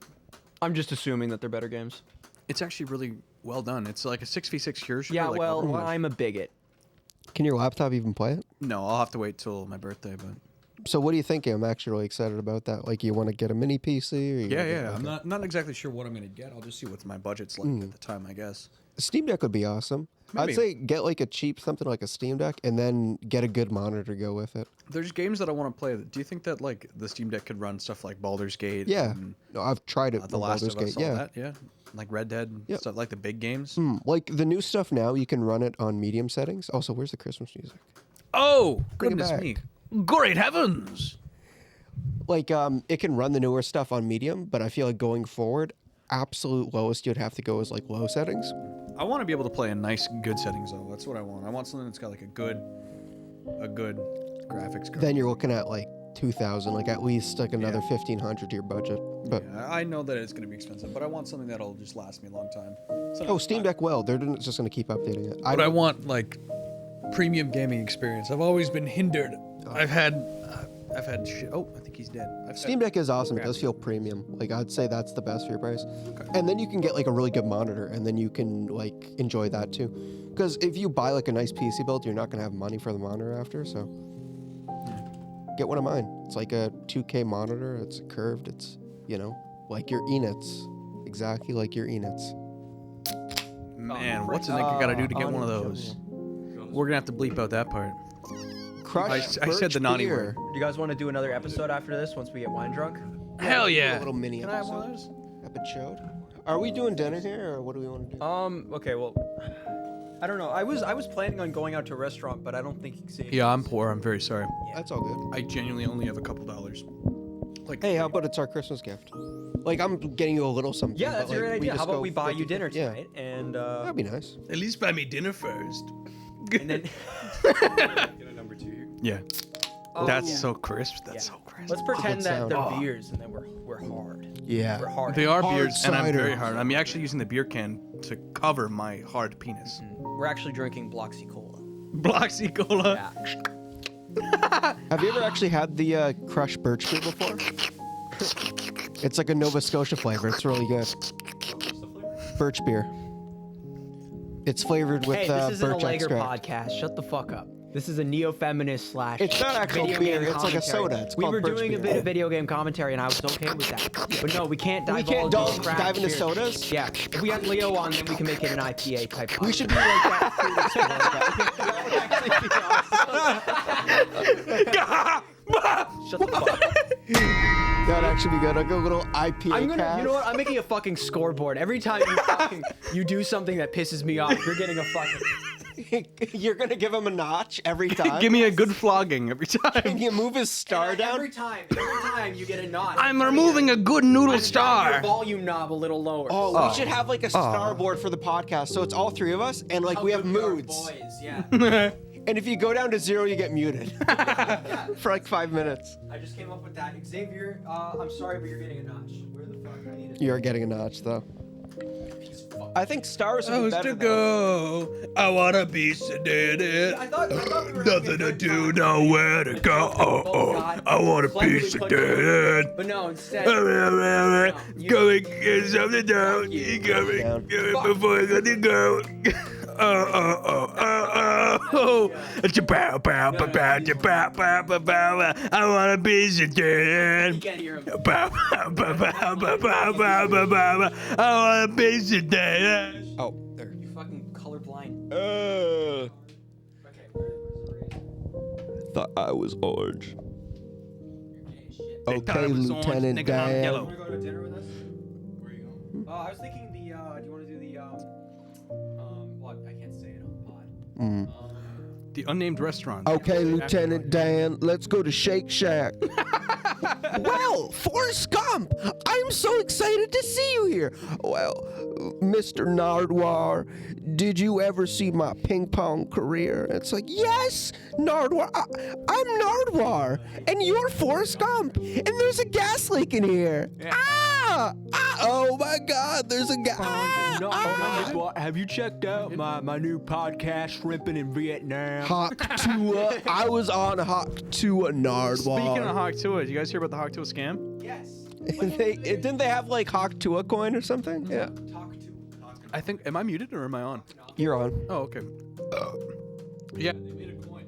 I'm just assuming that they're better games. It's actually really well done. It's like a 6v6 hero shooter. Yeah, like well, Overwatch. I'm a bigot. Can your laptop even play it? No, I'll have to wait till my birthday, but So what are you thinking? I'm actually really excited about that. Like, you want to get a mini PC? Or you wanna get, like, I'm not exactly sure what I'm gonna get. I'll just see what my budget's like at the time, I guess. a Steam Deck would be awesome. Maybe. I'd say get like a cheap something like a Steam Deck, and then get a good monitor to go with it. There's games that I want to play. Do you think that like the Steam Deck could run stuff like Baldur's Gate? Yeah, and, no, I've tried it. The with Last Baldur's of Us, Gate. all Yeah, that, yeah, like Red Dead, Yep. stuff like the big games. Like the new stuff now, you can run it on medium settings. Also, where's the Christmas music? Oh, Bring it goodness back. me! Great heavens! Like, it can run the newer stuff on medium, but I feel like going forward, absolute lowest you'd have to go is like low settings. I want to be able to play in nice, good settings though. That's what I want. I want something that's got like a good graphics card. Then you're looking at like 2,000, like at least like another 1,500 to your budget. But Yeah, I know that it's going to be expensive, but I want something that'll just last me a long time. oh, Steam Deck, well, they're just going to keep updating it. But I want like premium gaming experience. I've always been hindered. I've had shit. Oh, I think he's dead. Steam Deck is awesome. It does feel premium. Like, I'd say that's the best for your price. And then you can get like a really good monitor, and then you can like enjoy that too. Because if you buy like a nice PC build, you're not gonna have money for the monitor after. So get one of mine. It's like a 2K monitor. It's curved. It's, you know, like your Enets, exactly like your Enets. Man, what's a nigga got to do to get one of those? We're gonna have to bleep out that part. Crush. I said the naughty beer. word. Do you guys want to do another episode after this once we get wine drunk? Hell A yeah! little mini Can I have one of episode. those? Episode. Are we doing dinner here, or what do we want to do? Okay, well, I don't know. I was planning on going out to a restaurant, but I don't think Xavier. Yeah, I'm poor. I'm very sorry. That's all good. I genuinely only have a couple dollars. Like, Hey, how about it's our Christmas gift? Like, I'm getting you a little something. Yeah, but, that's a like, great idea. just How about go we buy 50/50? you dinner Yeah. tonight? And That'd be nice. at least buy me dinner first. and then Yeah. Oh, That's yeah. so crisp. That's Yeah. so crisp. let's pretend that sound. they're Oh. beers and then we're hard. Yeah. We're hard. They are Hard beers, and I'm cider. very hard. I'm actually using the beer can to cover my hard penis. We're actually drinking Bloxy Cola. Bloxy Cola. Yeah. Have you ever actually had the crushed birch beer before? It's like a Nova Scotia flavor. It's really good. Birch beer. It's flavored with Hey, this isn't a birch Lager extract. podcast. Shut the fuck up. This is a neo-feminist slash. It's not actual video beer, game it's like a commentary. soda. It's we called were birch doing a beer. bit of video game commentary, and I was okay with that. But no, we can't We divulge can't into craft dive into beer. sodas? Yeah, if we had Leo on, then we can make it an IPA type. We should be like that. Shut the fuck up. That'd actually be good. I'll go a little IPA I'm gonna, cast. you know what? I'm making a fucking scoreboard. Every time you do something that pisses me off, you're getting a fucking. You're gonna give him a notch every time. Give me a good flogging every Can time. you move his star down? Every time you get a notch. I'm removing a good noodle Your star. volume knob a little lower. Oh, we should have like a star board for the podcast, so it's all three of us, and like we have moods. Boys, yeah. And if you go down to 0, you get muted for like 5 minutes. I just came up with that. Xavier, I'm sorry, but you're getting a notch. Where the fuck? I need it. You're getting a notch though. I think stars would be better. than- go. I want a piece of it. I thought we were Nothing to do, nowhere to go. I want a piece of it. But no, instead. Going to get something down. You got me before I got to go. I want a piece of You it. can't hear him. I want a piece of it. Oh, there. You fucking colorblind. Uh, Okay, where's the reason? thought I was orange. You're getting shit. thought Okay, it was orange, Lieutenant nigga, I'm Dan. yellow. You wanna go to dinner with us? Where are you going? I was thinking do you wanna do the, well, I can't say it on the pod. The unnamed restaurant. Okay, Lieutenant Dan, let's go to Shake Shack. Well, Forrest Gump, I'm so excited to see you here. Well, Mr. Nardwar, did you ever see my ping pong career? It's like, yes, Nardwar, I'm Nardwar, and you're Forrest Gump, and there's a gas leak in here. Oh my God, there's a gas. Have you checked out my new podcast, Shrimping in Vietnam? Hawk Tua. I was on Hawk Tua, Nardwar. Speaking of Hawk Tua, did you guys hear about the Hawk Tua scam? Yes. Didn't they have like Hawk Tua coin or something? Yeah. I think, am I muted or am I on? You're on. Oh, okay. Yeah. They made a coin.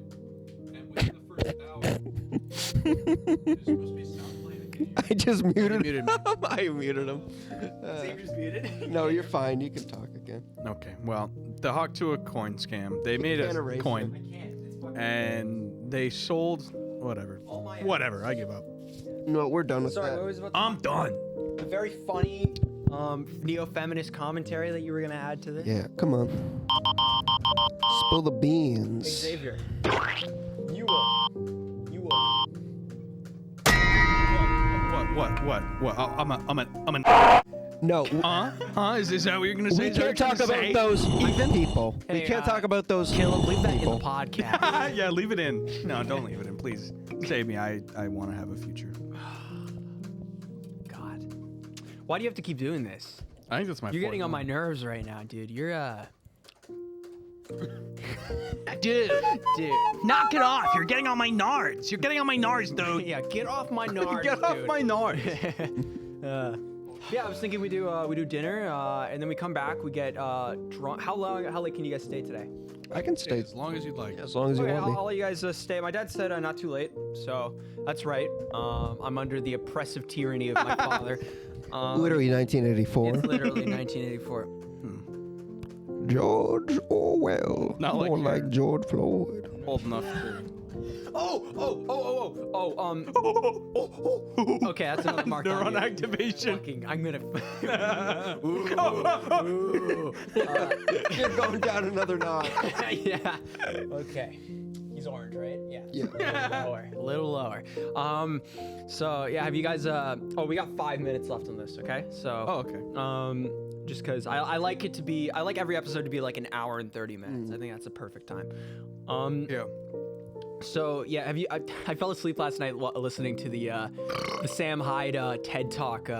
And within the first hour, there's supposed to be sound playing. I just muted muted him. I muted him. Xavier's muted. No, you're fine. You can talk again. Okay, well, the Hawk Tua coin scam. They made can't a erase coin, I can't. It's fucking and they sold whatever. Whatever, I give up. No, we're done with Sorry, that. what was about I'm done. the very funny neo-feminist commentary that you were gonna add to this? Yeah, come on. Spill the beans. Xavier, you will. What? Oh, I'm a. No, Is that what you're gonna say? we Is that can't what talk you're about gonna those even people. We Hey, can't talk about those Caleb, leave that in people. the podcast. say? Yeah, leave it in. No, don't leave it in, please. Save me. I want to have a future. God, why do you have to keep doing this? I think that's my. You're getting fourth on my one. nerves right now, dude. You're Dude, knock it off. You're getting on my nards. You're getting on my nards, dude. yeah. Get off my nards, Get off dude. my nards. Yeah, I was thinking we do dinner, and then we come back. We get drunk. How late can you guys stay today? I can stay As long as you'd like. as long as you Okay, want I'll me. let you guys stay. My dad said not too late, so that's right. I'm under the oppressive tyranny of my father. Literally 1984. It's literally 1984. George Orwell. Not like More you're- like George Floyd. Old enough to. Okay, that's another mark. Neuron activation. Fucking, I'm gonna. You're going down another notch. Yeah. Okay. He's orange, right? Yeah. Yeah. A little lower. So yeah, have you guys? We got 5 minutes left on this. Okay. So. Oh, okay. Just because I like it to be, I like every episode to be like an hour and 30 minutes. I think that's a perfect time. Yeah. So yeah, have you? I fell asleep last night listening to the Sam Hyde TED Talk.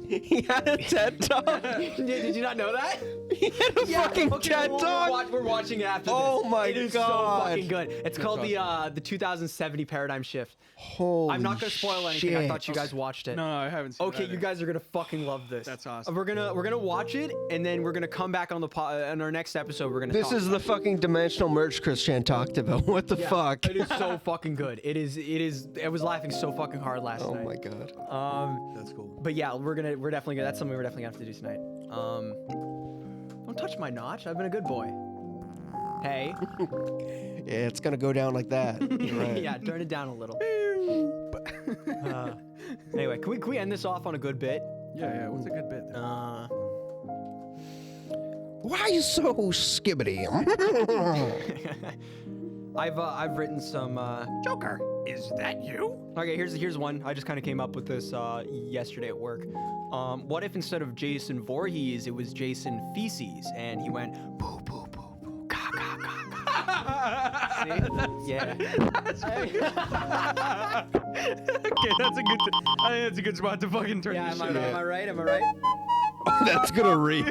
He had a TED Talk. Did you not know that? He had a fucking TED Talk. We're watching it after this. Oh my It is God. so fucking good. It's called the 2070 Paradigm Shift. Holy I'm not gonna spoil anything. I thought you guys watched it. No, I haven't seen Okay, it you either. guys are gonna fucking love this. That's awesome. We're gonna watch it, and then we're gonna come back on the on our next episode. We're gonna. This talk is the fucking dimensional merch Christian talked about. What the Yeah, fuck? It is so fucking good. It is. I was laughing so fucking hard last Oh night. my God. That's cool. But yeah, we're definitely gonna. That's something we're definitely gonna have to do tonight. Don't touch my notch. I've been a good boy. Hey. Yeah, it's gonna go down like that. You're right. Yeah, turn it down a little. Anyway, can we end this off on a good bit? Yeah. What's a good bit there? Why are you so skibbity? I've written some. Joker, is that you? Okay, here's one. I just kind of came up with this yesterday at work. What if instead of Jason Voorhees, it was Jason Feces, and he went boo boo boo boo ka ka ka ka. See? Yeah. Okay, that's a good. I think that's a good spot to fucking turn Yeah. this Am shit. I right? Am I right? That's gonna read.